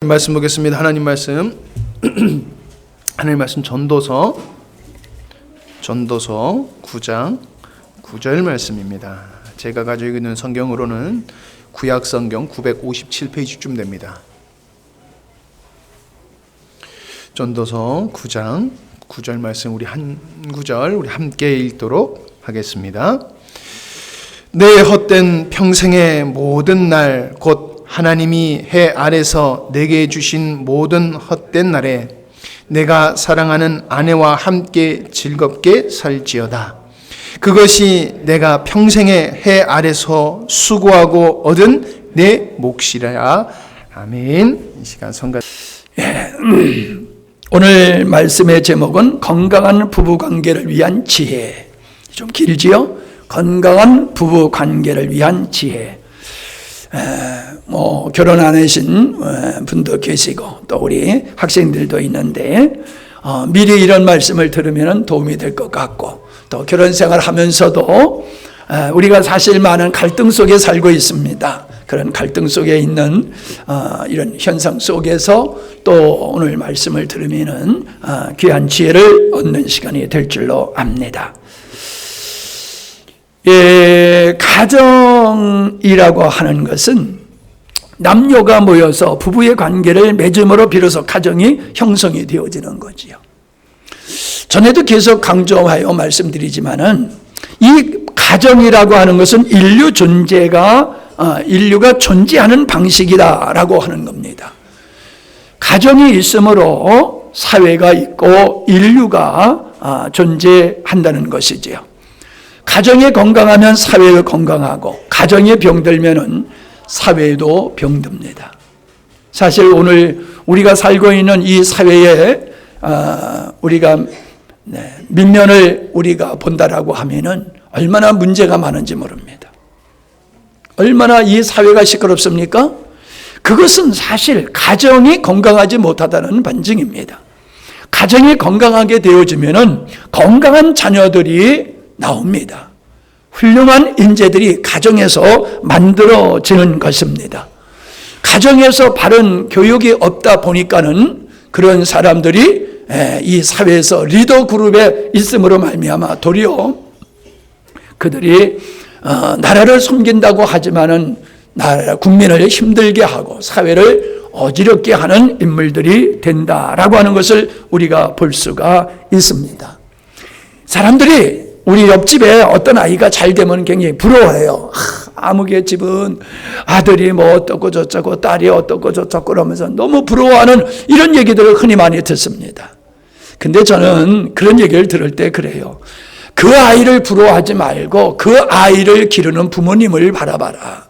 말씀 보겠습니다. 하나님 말씀 하나님 말씀 전도서 9장 9절 말씀입니다. 제가 가지고 있는 성경으로는 구약 성경 957페이지쯤 됩니다. 전도서 9장 9절 말씀 우리 한 구절 우리 함께 읽도록 하겠습니다. 내 헛된 평생의 모든 날 곧 하나님이 해 아래서 내게 주신 모든 헛된 날에 내가 사랑하는 아내와 함께 즐겁게 살지어다. 그것이 내가 평생의 해 아래서 수고하고 얻은 내 몫이라. 아멘. 이 시간 성가. 오늘 말씀의 제목은 건강한 부부관계를 위한 지혜. 좀 길지요? 건강한 부부관계를 위한 지혜. 결혼 안 하신 분도 계시고 또 우리 학생들도 있는데 미리 이런 말씀을 들으면 도움이 될 것 같고, 또 결혼 생활 하면서도 우리가 사실 많은 갈등 속에 살고 있습니다. 그런 갈등 속에 있는 이런 현상 속에서 또 오늘 말씀을 들으면 귀한 지혜를 얻는 시간이 될 줄로 압니다. 가정이라고 하는 것은 남녀가 모여서 부부의 관계를 맺음으로 비로소 가정이 형성이 되어지는 거지요. 전에도 계속 강조하여 말씀드리지만은 이 가정이라고 하는 것은 인류가 존재하는 방식이다라고 하는 겁니다. 가정이 있으므로 사회가 있고 인류가 존재한다는 것이지요. 가정이 건강하면 사회가 건강하고, 가정이 병들면은 사회도 병듭니다. 사실 오늘 우리가 살고 있는 이 사회에 우리가 민면을 우리가 본다라고 하면은 얼마나 문제가 많은지 모릅니다. 얼마나 이 사회가 시끄럽습니까? 그것은 사실 가정이 건강하지 못하다는 반증입니다. 가정이 건강하게 되어지면은 건강한 자녀들이 나옵니다. 훌륭한 인재들이 가정에서 만들어지는 것입니다. 가정에서 바른 교육이 없다 보니까는 그런 사람들이 이 사회에서 리더 그룹에 있음으로 말미암아 도리어 그들이 나라를 섬긴다고 하지만은 국민을 힘들게 하고 사회를 어지럽게 하는 인물들이 된다라고 하는 것을 우리가 볼 수가 있습니다. 사람들이 우리 옆집에 어떤 아이가 잘 되면 굉장히 부러워해요. 아무개 집은 아들이 뭐 어떻고 저쩌고 딸이 어떻고 저쩌고 그러면서 너무 부러워하는 이런 얘기들을 흔히 많이 듣습니다. 근데 저는 그런 얘기를 들을 때 그래요. 그 아이를 부러워하지 말고 그 아이를 기르는 부모님을 바라봐라.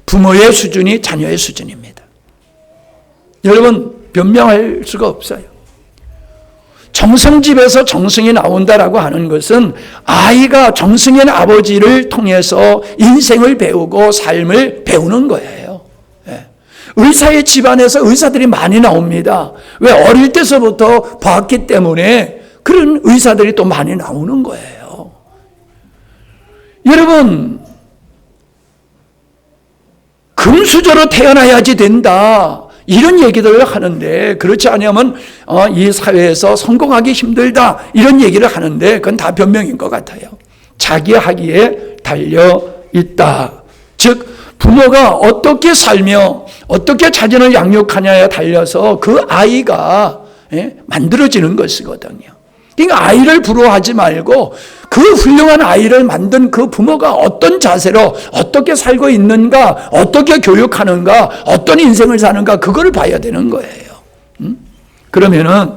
부모의 수준이 자녀의 수준입니다. 여러분, 변명할 수가 없어요. 정성집에서 정성이 나온다라고 하는 것은 아이가 정성인 아버지를 통해서 인생을 배우고 삶을 배우는 거예요. 의사의 집안에서 의사들이 많이 나옵니다. 왜? 어릴 때서부터 봤기 때문에 그런 의사들이 또 많이 나오는 거예요. 여러분, 금수저로 태어나야지 된다, 이런 얘기들을 하는데, 그렇지 않으면 이 사회에서 성공하기 힘들다, 이런 얘기를 하는데 그건 다 변명인 것 같아요. 자기 하기에 달려 있다. 즉 부모가 어떻게 살며 어떻게 자녀를 양육하냐에 달려서 그 아이가 만들어지는 것이거든요. 그러니까 아이를 부러워하지 말고 그 훌륭한 아이를 만든 그 부모가 어떤 자세로 어떻게 살고 있는가, 어떻게 교육하는가, 어떤 인생을 사는가, 그걸 봐야 되는 거예요. 그러면은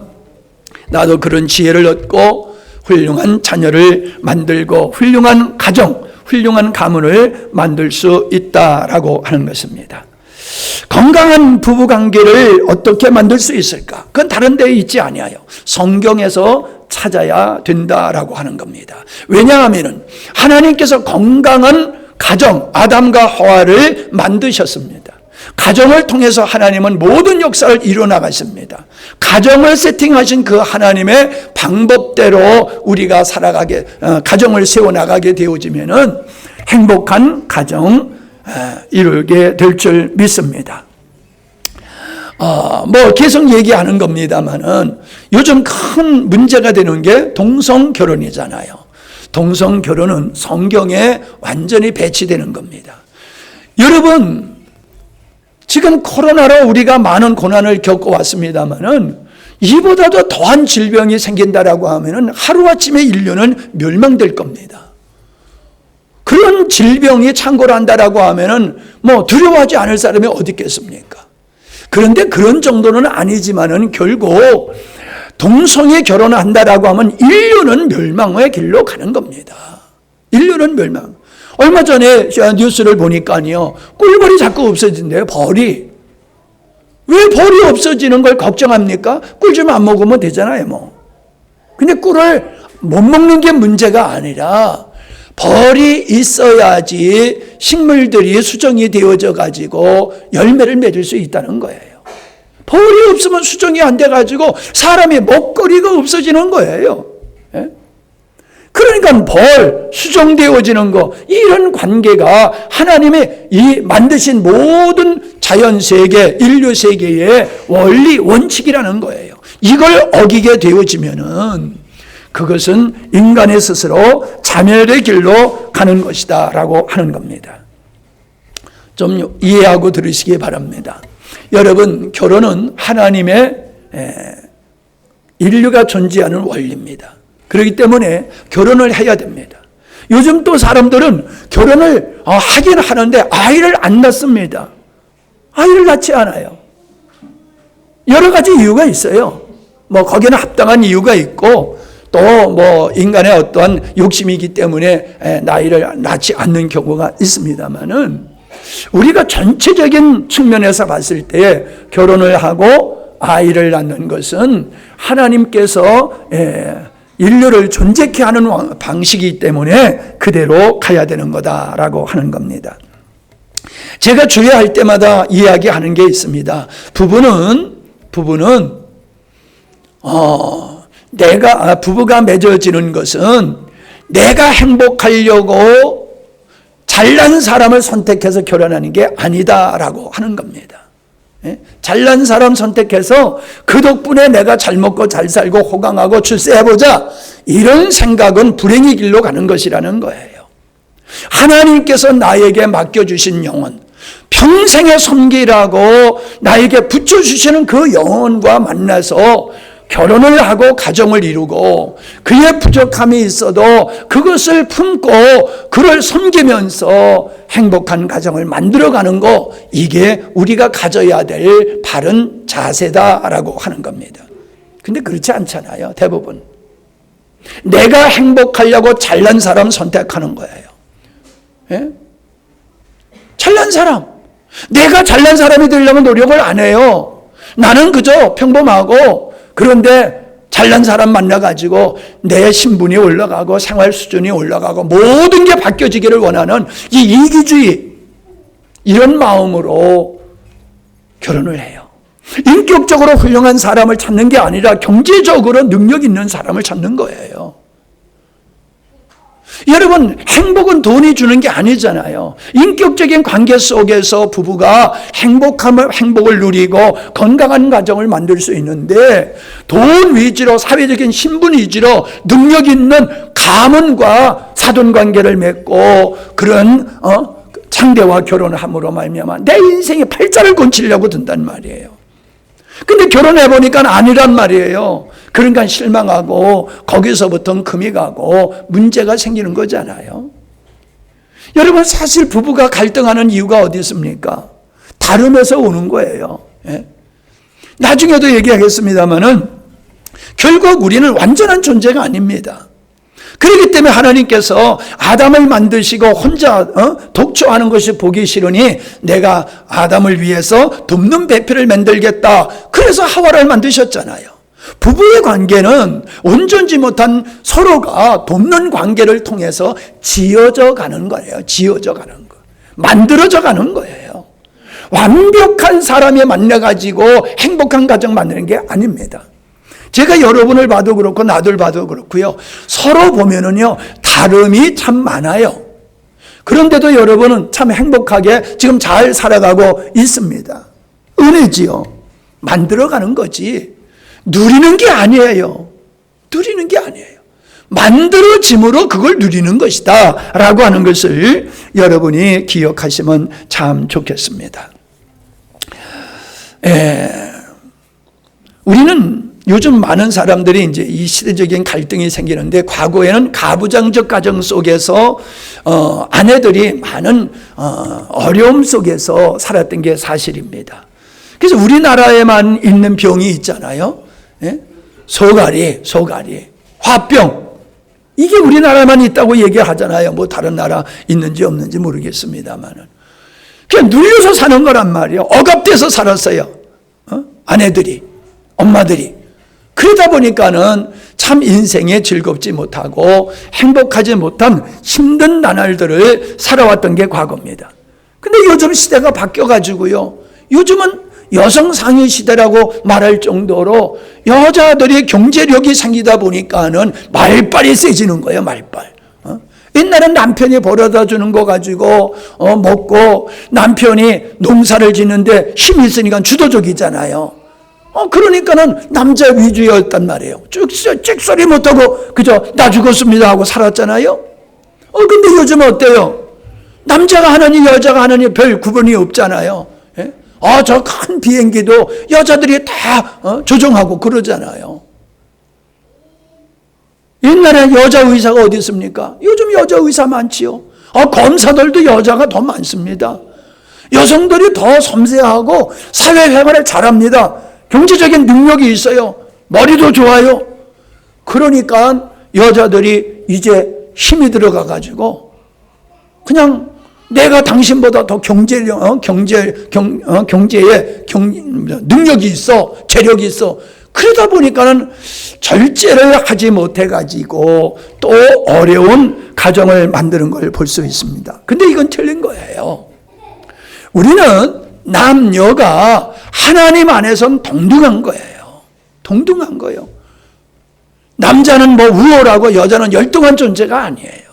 나도 그런 지혜를 얻고 훌륭한 자녀를 만들고 훌륭한 가정, 훌륭한 가문을 만들 수 있다라고 하는 것입니다. 건강한 부부관계를 어떻게 만들 수 있을까? 그건 다른 데에 있지 아니하여 성경에서 찾아야 된다라고 하는 겁니다. 왜냐하면 하나님께서 건강한 가정, 아담과 하와를 만드셨습니다. 가정을 통해서 하나님은 모든 역사를 이루어나가십니다. 가정을 세팅하신 그 하나님의 방법대로 우리가 살아가게, 가정을 세워나가게 되어지면은 행복한 가정 이루게 될 줄 믿습니다. 뭐 계속 얘기하는 겁니다만은 요즘 큰 문제가 되는 게 동성 결혼이잖아요. 동성 결혼은 성경에 완전히 배치되는 겁니다. 여러분, 지금 코로나로 우리가 많은 고난을 겪어왔습니다만은 이보다도 더한 질병이 생긴다라고 하면은 하루아침에 인류는 멸망될 겁니다. 그런 질병이 창궐 한다라고 하면은 뭐 두려워하지 않을 사람이 어디 있겠습니까? 그런데 그런 정도는 아니지만은 결국 동성애 결혼을 한다라고 하면 인류는 멸망의 길로 가는 겁니다. 인류는 멸망. 얼마 전에 뉴스를 보니까요, 꿀벌이 자꾸 없어진대요. 벌이. 왜 벌이 없어지는 걸 걱정합니까? 꿀 좀 안 먹으면 되잖아요, 뭐. 근데 꿀을 못 먹는 게 문제가 아니라 벌이 있어야지 식물들이 수정이 되어져 가지고 열매를 맺을 수 있다는 거예요. 벌이 없으면 수정이 안 돼 가지고 사람이 먹거리가 없어지는 거예요. 예? 그러니까 벌, 수정되어지는 거, 이런 관계가 하나님의 이 만드신 모든 자연세계, 인류세계의 원리, 원칙이라는 거예요. 이걸 어기게 되어지면은 그것은 인간의 스스로 자멸의 길로 가는 것이다 라고 하는 겁니다. 좀 이해하고 들으시기 바랍니다. 여러분, 결혼은 하나님의 인류가 존재하는 원리입니다. 그렇기 때문에 결혼을 해야 됩니다. 요즘 또 사람들은 결혼을 하긴 하는데 아이를 안 낳습니다. 아이를 낳지 않아요. 여러 가지 이유가 있어요. 뭐 거기는 합당한 이유가 있고 또 뭐 인간의 어떠한 욕심이기 때문에 나이를 낳지 않는 경우가 있습니다만은 우리가 전체적인 측면에서 봤을 때 결혼을 하고 아이를 낳는 것은 하나님께서 인류를 존재케 하는 방식이기 때문에 그대로 가야 되는 거다라고 하는 겁니다. 제가 주례할 때마다 이야기하는 게 있습니다. 부부는 부부가 맺어지는 것은 내가 행복하려고 잘난 사람을 선택해서 결혼하는 게 아니다라고 하는 겁니다. 잘난 사람 선택해서 그 덕분에 내가 잘 먹고 잘 살고 호강하고 출세해보자, 이런 생각은 불행의 길로 가는 것이라는 거예요. 하나님께서 나에게 맡겨주신 영혼, 평생의 섬기라고 나에게 붙여주시는 그 영혼과 만나서 결혼을 하고 가정을 이루고 그의 부족함이 있어도 그것을 품고 그를 섬기면서 행복한 가정을 만들어가는 거, 이게 우리가 가져야 될 바른 자세다라고 하는 겁니다. 근데 그렇지 않잖아요, 대부분. 내가 행복하려고 잘난 사람 선택하는 거예요. 예? 잘난 사람. 내가 잘난 사람이 되려면 노력을 안 해요. 나는 그저 평범하고, 그런데 잘난 사람 만나가지고 내 신분이 올라가고 생활 수준이 올라가고 모든 게 바뀌어지기를 원하는 이 이기주의, 이런 마음으로 결혼을 해요. 인격적으로 훌륭한 사람을 찾는 게 아니라 경제적으로 능력 있는 사람을 찾는 거예요. 여러분, 행복은 돈이 주는 게 아니잖아요. 인격적인 관계 속에서 부부가 행복을 누리고 건강한 가정을 만들 수 있는데, 돈 위주로, 사회적인 신분 위주로 능력 있는 가문과 사돈관계를 맺고 그런 상대와 결혼을 함으로 말미암아 내 인생의 팔자를 곤치려고 든단 말이에요. 근데 결혼해보니까 아니란 말이에요. 그러니까 실망하고 거기서부터는 금이 가고 문제가 생기는 거잖아요. 여러분, 사실 부부가 갈등하는 이유가 어디 있습니까? 다름에서 오는 거예요. 예? 나중에도 얘기하겠습니다만은 결국 우리는 완전한 존재가 아닙니다. 그렇기 때문에 하나님께서 아담을 만드시고 혼자 독초하는 것이 보기 싫으니 내가 아담을 위해서 돕는 배필을 만들겠다. 그래서 하와를 만드셨잖아요. 부부의 관계는 온전지 못한 서로가 돕는 관계를 통해서 지어져 가는 거예요. 지어져 가는 거. 만들어져 가는 거예요. 완벽한 사람이 만나가지고 행복한 가정 만드는 게 아닙니다. 제가 여러분을 봐도 그렇고 나들 봐도 그렇고요, 서로 보면은요 다름이 참 많아요. 그런데도 여러분은 참 행복하게 지금 잘 살아가고 있습니다. 은혜지요. 만들어가는 거지 누리는 게 아니에요. 누리는 게 아니에요. 만들어짐으로 그걸 누리는 것이다 라고 하는 것을 여러분이 기억하시면 참 좋겠습니다. 우리는 요즘 많은 사람들이 이제 이 시대적인 갈등이 생기는데, 과거에는 가부장적 가정 속에서 아내들이 많은 어려움 속에서 살았던 게 사실입니다. 그래서 우리나라에만 있는 병이 있잖아요. 소가리, 화병. 이게 우리나라만 있다고 얘기하잖아요. 뭐 다른 나라 있는지 없는지 모르겠습니다만은. 그냥 눌려서 사는 거란 말이에요. 억압돼서 살았어요. 아내들이, 엄마들이. 그러다 보니까는 참 인생에 즐겁지 못하고 행복하지 못한 힘든 나날들을 살아왔던 게 과거입니다. 근데 요즘 시대가 바뀌어가지고요. 요즘은 여성 상위 시대라고 말할 정도로 여자들이 경제력이 생기다 보니까는 말빨이 세지는 거예요, 말빨. 옛날엔 남편이 벌어다 주는 거 가지고 먹고, 남편이 농사를 짓는데 힘이 있으니까 주도적이잖아요. 그러니까는 남자 위주였단 말이에요. 찍소리 못하고 그저 나 죽었습니다 하고 살았잖아요. 근데 요즘 어때요? 남자가 하느니 여자가 하느니 별 구분이 없잖아요. 저 큰 비행기도 여자들이 다 조종하고 그러잖아요. 옛날에 여자 의사가 어디 있습니까? 요즘 여자 의사 많지요. 검사들도 여자가 더 많습니다. 여성들이 더 섬세하고 사회생활을 잘합니다. 경제적인 능력이 있어요. 머리도 좋아요. 그러니까 여자들이 이제 힘이 들어가가지고 그냥 내가 당신보다 더 경제에 능력이 있어, 재력이 있어. 그러다 보니까는 절제를 하지 못해가지고 또 어려운 가정을 만드는 걸 볼 수 있습니다. 근데 이건 틀린 거예요. 우리는 남녀가 하나님 안에선 동등한 거예요. 동등한 거예요. 남자는 뭐 우월하고 여자는 열등한 존재가 아니에요.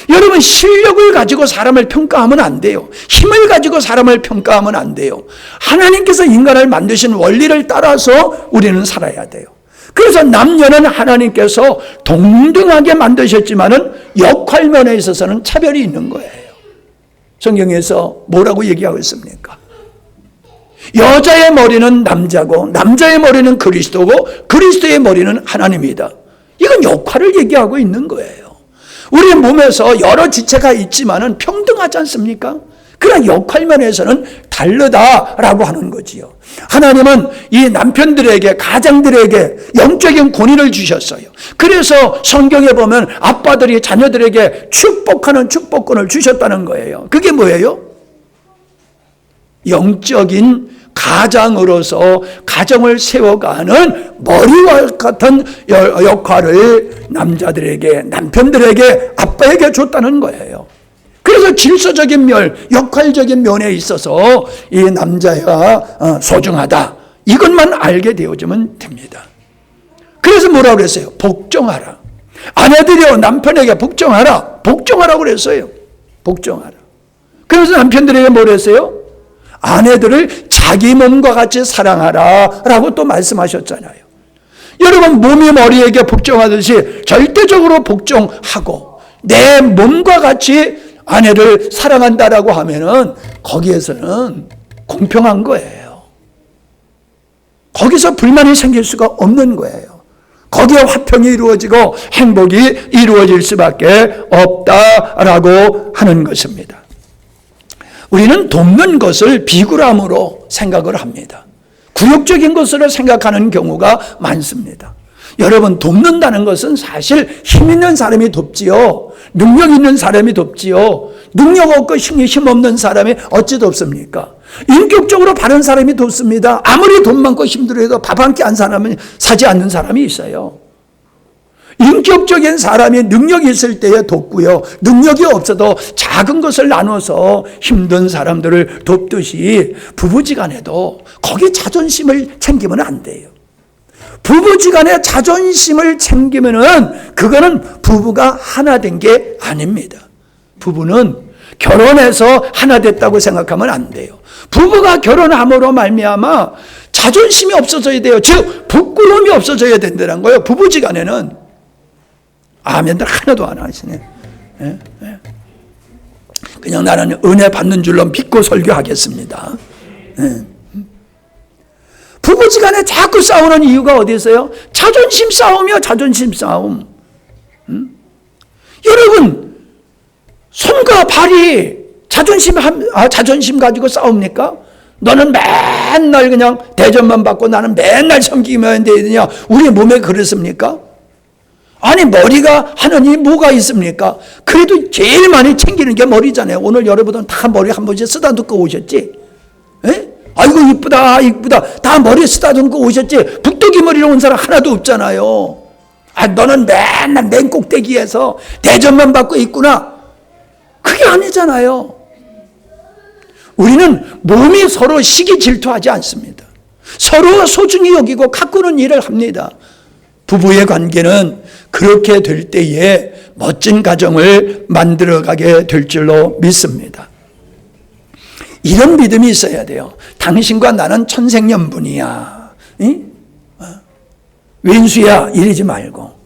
여러분, 실력을 가지고 사람을 평가하면 안 돼요. 힘을 가지고 사람을 평가하면 안 돼요. 하나님께서 인간을 만드신 원리를 따라서 우리는 살아야 돼요. 그래서 남녀는 하나님께서 동등하게 만드셨지만은 역할면에 있어서는 차별이 있는 거예요. 성경에서 뭐라고 얘기하고 있습니까? 여자의 머리는 남자고 남자의 머리는 그리스도고 그리스도의 머리는 하나님이다. 이건 역할을 얘기하고 있는 거예요. 우리 몸에서 여러 지체가 있지만은 평등하지 않습니까? 그러나 역할면에서는 다르다라고 하는 거지요. 하나님은 이 남편들에게, 가장들에게 영적인 권위를 주셨어요. 그래서 성경에 보면 아빠들이 자녀들에게 축복하는 축복권을 주셨다는 거예요. 그게 뭐예요? 영적인 가장으로서 가정을 세워가는 머리와 같은 역할을 남자들에게, 남편들에게, 아빠에게 줬다는 거예요. 그래서 질서적인 면, 역할적인 면에 있어서 이 남자가 소중하다. 이것만 알게 되어지면 됩니다. 그래서 뭐라고 그랬어요? 복종하라. 아내들이요, 남편에게 복종하라. 복종하라고 그랬어요. 복종하라. 그래서 남편들에게 뭐라 했어요? 아내들을 자기 몸과 같이 사랑하라 라고 또 말씀하셨잖아요. 여러분, 몸이 머리에게 복종하듯이 절대적으로 복종하고 내 몸과 같이 아내를 사랑한다라고 하면은 거기에서는 공평한 거예요. 거기서 불만이 생길 수가 없는 거예요. 거기에 화평이 이루어지고 행복이 이루어질 수밖에 없다라고 하는 것입니다. 우리는 돕는 것을 비굴함으로 생각을 합니다. 굴욕적인 것으로 생각하는 경우가 많습니다. 여러분, 돕는다는 것은 사실 힘 있는 사람이 돕지요. 능력 있는 사람이 돕지요. 능력 없고 힘 없는 사람이 어찌 돕습니까? 인격적으로 바른 사람이 돕습니다. 아무리 돈 많고 힘들어도 밥 한 끼 안 사지 않는 사람이 있어요. 인격적인 사람이 능력이 있을 때에 돕고요. 능력이 없어도 작은 것을 나눠서 힘든 사람들을 돕듯이 부부지간에도 거기 자존심을 챙기면 안 돼요. 부부지간에 자존심을 챙기면은 그거는 부부가 하나 된 게 아닙니다. 부부는 결혼해서 하나 됐다고 생각하면 안 돼요. 부부가 결혼함으로 말미암아 자존심이 없어져야 돼요. 즉 부끄러움이 없어져야 된다는 거예요. 부부지간에는. 아멘들 하나도 안 하시네. 예? 예. 그냥 나는 은혜 받는 줄로 믿고 설교하겠습니다. 예. 부부지간에 자꾸 싸우는 이유가 어디 있어요? 자존심 싸움이요. 자존심 싸움. 여러분, 손과 발이 자존심 가지고 싸웁니까? 너는 맨날 그냥 대접만 받고 나는 맨날 섬기면 되느냐? 우리 몸에 그렇습니까? 아니, 머리가 하느니 뭐가 있습니까? 그래도 제일 많이 챙기는 게 머리잖아요. 오늘 여러분은 다 머리 한 번씩 쓰다듬고 오셨지? 에? 아이고 이쁘다 이쁘다 다 머리 쓰다듬고 오셨지? 북돋이 머리로 온 사람 하나도 없잖아요. 아, 너는 맨날 맨 꼭대기에서 대접만 받고 있구나. 그게 아니잖아요. 우리는 몸이 서로 시기 질투하지 않습니다. 서로 소중히 여기고 가꾸는 일을 합니다. 부부의 관계는 그렇게 될 때에 멋진 가정을 만들어가게 될 줄로 믿습니다. 이런 믿음이 있어야 돼요. 당신과 나는 천생연분이야. 왼수야 이러지 말고.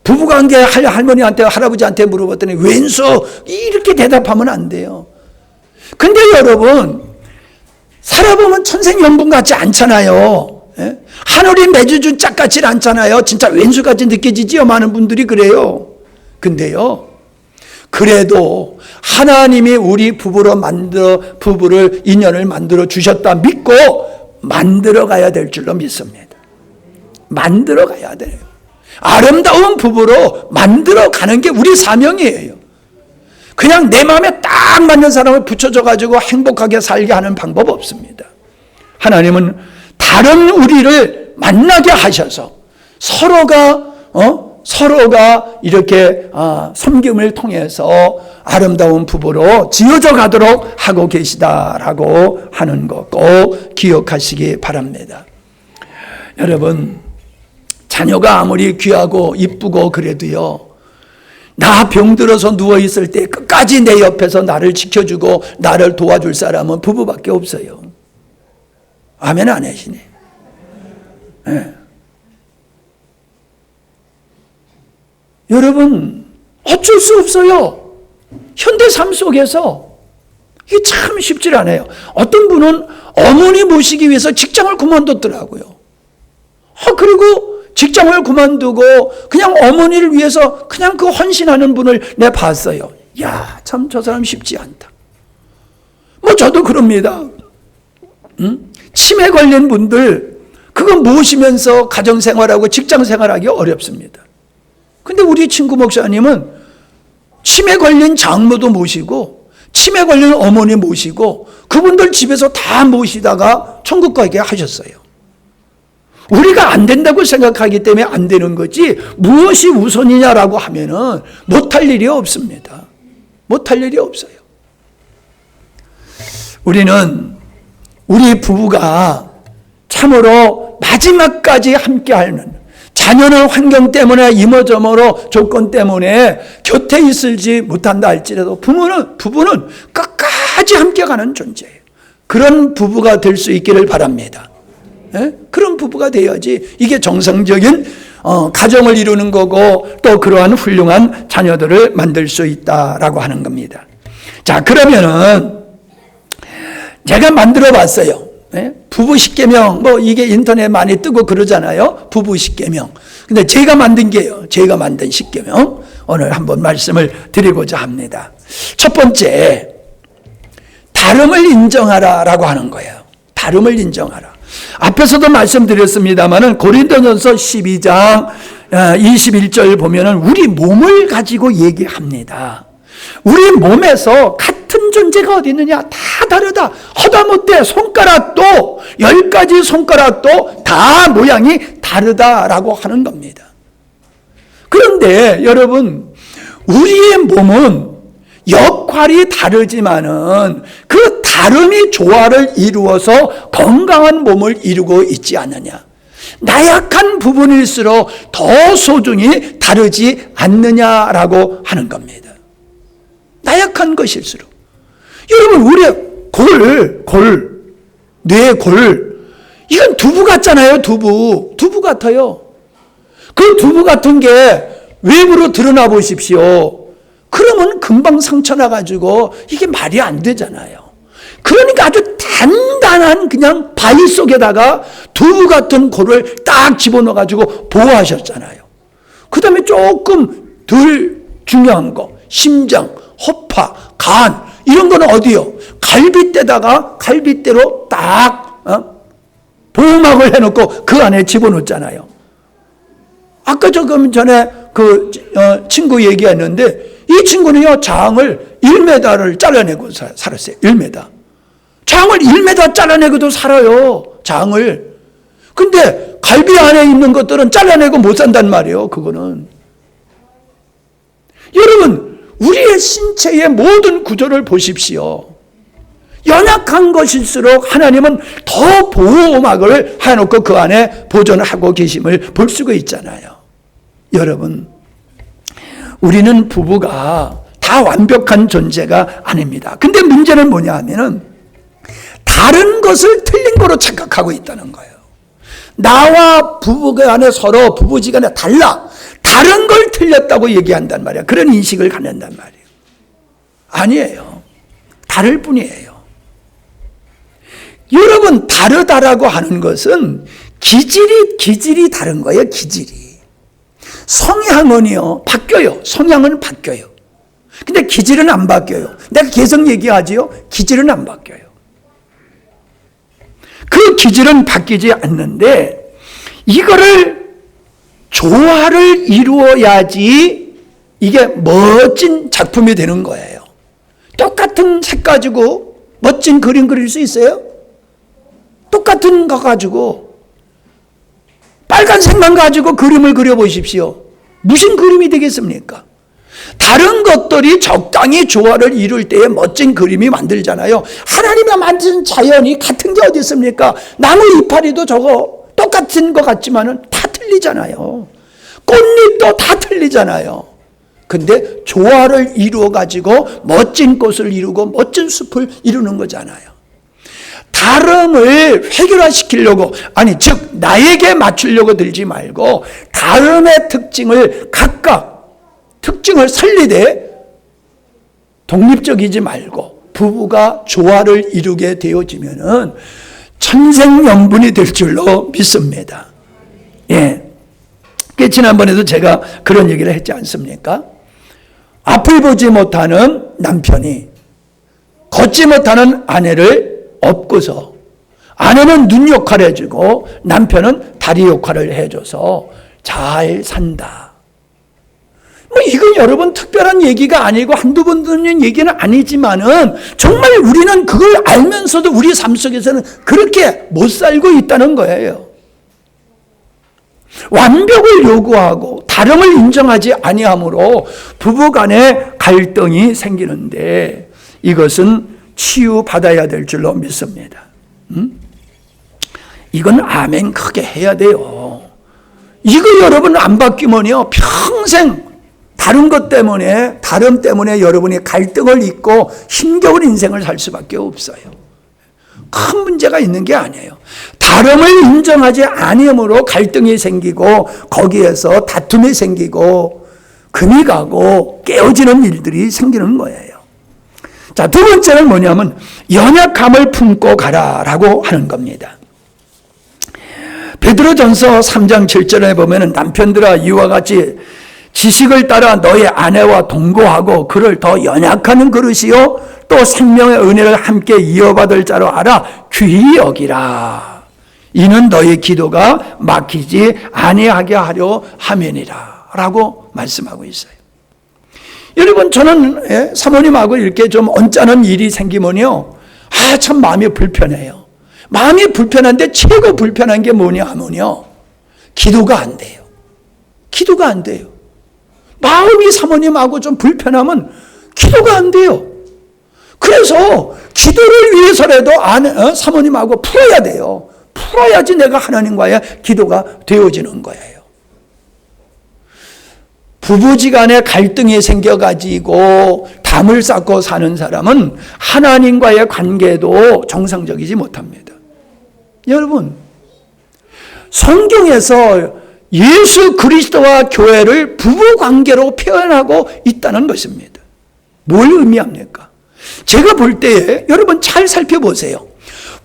부부관계 할머니한테 할아버지한테 물어봤더니 왼수 이렇게 대답하면 안 돼요. 근데 여러분, 살아보면 천생연분 같지 않잖아요. 하늘이 맺어준 짝 같지 않잖아요. 진짜 왼수같이 느껴지지요. 많은 분들이 그래요. 근데요, 그래도 하나님이 우리 부부를 인연을 만들어 주셨다 믿고 만들어 가야 될 줄로 믿습니다. 만들어 가야 돼요. 아름다운 부부로 만들어 가는 게 우리 사명이에요. 그냥 내 마음에 딱 맞는 사람을 붙여줘 가지고 행복하게 살게 하는 방법 없습니다. 하나님은 다른 우리를 만나게 하셔서 서로가 이렇게 섬김을 통해서 아름다운 부부로 지어져 가도록 하고 계시다라고 하는 거 꼭 기억하시기 바랍니다. 여러분, 자녀가 아무리 귀하고 이쁘고 그래도요, 나 병들어서 누워있을 때 끝까지 내 옆에서 나를 지켜주고 나를 도와줄 사람은 부부밖에 없어요. 아멘 안 하시네. 네. 여러분, 어쩔 수 없어요. 현대 삶 속에서 이게 참 쉽지 않아요. 어떤 분은 어머니 모시기 위해서 직장을 그만뒀더라고요. 그리고 직장을 그만두고 그냥 어머니를 위해서 그냥 그 헌신하는 분을 내가 봤어요. 야, 참 저 사람 쉽지 않다. 저도 그럽니다. 치매 걸린 분들 그거 모시면서 가정생활하고 직장생활하기 어렵습니다. 근데 우리 친구 목사님은 치매 걸린 장모도 모시고 치매 걸린 어머니 모시고 그분들 집에서 다 모시다가 천국 가게 하셨어요. 우리가 안 된다고 생각하기 때문에 안 되는 거지 무엇이 우선이냐라고 하면은 못할 일이 없습니다. 못할 일이 없어요. 우리는 우리 부부가 참으로 마지막까지 함께하는, 자녀는 환경 때문에 이모저모로 조건 때문에 곁에 있을지 못한다 할지라도 부부는 끝까지 함께 가는 존재예요. 그런 부부가 될 수 있기를 바랍니다. 그런 부부가 돼야지 이게 정상적인 가정을 이루는 거고 또 그러한 훌륭한 자녀들을 만들 수 있다라고 하는 겁니다. 자, 그러면은 제가 만들어 봤어요. 부부 십계명, 이게 인터넷 많이 뜨고 그러잖아요. 부부 십계명. 근데 제가 만든 게요. 제가 만든 십계명. 오늘 한번 말씀을 드리고자 합니다. 첫 번째, 다름을 인정하라라고 하는 거예요. 다름을 인정하라. 앞에서도 말씀드렸습니다만은 고린도전서 12장 21절 보면은 우리 몸을 가지고 얘기합니다. 우리 몸에서 같은 존재가 어디 있느냐? 다 다르다. 허다못해 손가락도 10가지 손가락도 다 모양이 다르다라고 하는 겁니다. 그런데 여러분, 우리의 몸은 역할이 다르지만은 그 다름이 조화를 이루어서 건강한 몸을 이루고 있지 않느냐. 나약한 부분일수록 더 소중히 다르지 않느냐라고 하는 겁니다. 나약한 것일수록. 여러분, 우리의 뇌 골, 이건 두부 같잖아요. 두부 같아요. 그 두부 같은 게 외부로 드러나 보십시오. 그러면 금방 상처 나가지고 이게 말이 안 되잖아요. 그러니까 아주 단단한 그냥 바위 속에다가 두부 같은 골을 딱 집어넣어가지고 보호하셨잖아요. 그 다음에 조금 덜 중요한 거, 심장, 허파, 간, 이런 거는 어디요? 갈빗대로 딱 보호막을 해놓고 그 안에 집어넣었잖아요. 아까 조금 전에 친구 얘기했는데 이 친구는요, 장을 1m를 잘라내고 살았어요. 1m. 장을 1m 잘라내고도 살아요. 장을. 근데 갈비 안에 있는 것들은 잘라내고 못 산단 말이에요. 그거는. 여러분, 우리의 신체의 모든 구조를 보십시오. 연약한 것일수록 하나님은 더 보호막을 해놓고 그 안에 보존을 하고 계심을 볼 수가 있잖아요. 여러분, 우리는 부부가 다 완벽한 존재가 아닙니다. 근데 문제는 뭐냐 하면은 다른 것을 틀린 거로 착각하고 있다는 거예요. 나와 부부가 안에 서로 부부지간에 달라. 다른 걸 틀렸다고 얘기한단 말이야. 그런 인식을 갖는단 말이에요. 아니에요. 다를 뿐이에요. 여러분, 다르다라고 하는 것은 기질이 다른 거예요. 기질이. 성향은요, 바뀌어요. 성향은 바뀌어요. 근데 기질은 안 바뀌어요. 내가 계속 얘기하지요. 기질은 안 바뀌어요. 그 기질은 바뀌지 않는데 이거를 조화를 이루어야지 이게 멋진 작품이 되는 거예요. 똑같은 색 가지고 멋진 그림 그릴 수 있어요? 똑같은 거 가지고 빨간색만 가지고 그림을 그려보십시오. 무슨 그림이 되겠습니까? 다른 것들이 적당히 조화를 이룰 때에 멋진 그림이 만들잖아요. 하나님이 만든 자연이 같은 게 어디 있습니까? 나무 이파리도 저거 똑같은 것 같지만은 다 틀리잖아요. 꽃잎도 다 틀리잖아요. 근데 조화를 이루어 가지고 멋진 꽃을 이루고 멋진 숲을 이루는 거잖아요. 다름을 해결화시키려고, 아니 즉 나에게 맞추려고 들지 말고 다름의 특징을 각각 특징을 살리되 독립적이지 말고 부부가 조화를 이루게 되어지면은 천생연분이 될 줄로 믿습니다. 예. 지난번에도 제가 그런 얘기를 했지 않습니까? 앞을 보지 못하는 남편이 걷지 못하는 아내를 업고서 아내는 눈 역할을 해주고 남편은 다리 역할을 해줘서 잘 산다. 이건 여러분 특별한 얘기가 아니고 한두 번 듣는 얘기는 아니지만은 정말 우리는 그걸 알면서도 우리 삶 속에서는 그렇게 못 살고 있다는 거예요. 완벽을 요구하고 다름을 인정하지 아니함으로 부부간에 갈등이 생기는데 이것은 치유받아야 될 줄로 믿습니다. 이건 아멘 크게 해야 돼요. 이거 여러분 안 바뀌면요 평생 다른 것 때문에, 다름 때문에 여러분이 갈등을 잊고 힘겨운 인생을 살 수밖에 없어요. 큰 문제가 있는 게 아니에요. 다름을 인정하지 아니함으로 갈등이 생기고 거기에서 다툼이 생기고 금이 가고 깨어지는 일들이 생기는 거예요. 자, 두 번째는 뭐냐면 연약함을 품고 가라라고 하는 겁니다. 베드로전서 3장 7절에 보면은 남편들아 이와 같이 지식을 따라 너의 아내와 동거하고 그를 더 연약하는 그릇이요 또 생명의 은혜를 함께 이어받을 자로 알아 귀히 여기라. 이는 너의 기도가 막히지 아니하게 하려 함이니라 라고 말씀하고 있어요. 여러분 저는 사모님하고 이렇게 좀 언짢은 일이 생기면요 참 마음이 불편해요. 마음이 불편한데 최고 불편한 게 뭐냐 하면요 기도가 안 돼요. 기도가 안 돼요. 마음이 사모님하고 좀 불편하면 기도가 안 돼요. 그래서 기도를 위해서라도 사모님하고 풀어야 돼요. 풀어야지 내가 하나님과의 기도가 되어지는 거예요. 부부지간에 갈등이 생겨가지고 담을 쌓고 사는 사람은 하나님과의 관계도 정상적이지 못합니다. 여러분 성경에서 예수 그리스도와 교회를 부부 관계로 표현하고 있다는 것입니다. 뭘 의미합니까? 제가 볼 때에 여러분 잘 살펴보세요.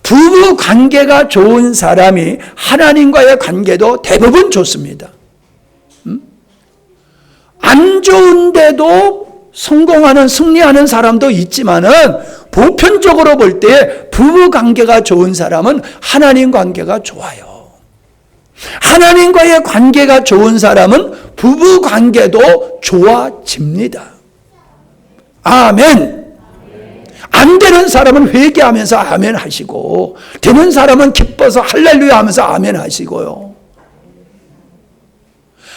부부 관계가 좋은 사람이 하나님과의 관계도 대부분 좋습니다. 안 좋은데도 성공하는, 승리하는 사람도 있지만은 보편적으로 볼 때 부부 관계가 좋은 사람은 하나님 관계가 좋아요. 하나님과의 관계가 좋은 사람은 부부 관계도 좋아집니다. 아멘. 안 되는 사람은 회개하면서 아멘 하시고, 되는 사람은 기뻐서 할렐루야 하면서 아멘 하시고요.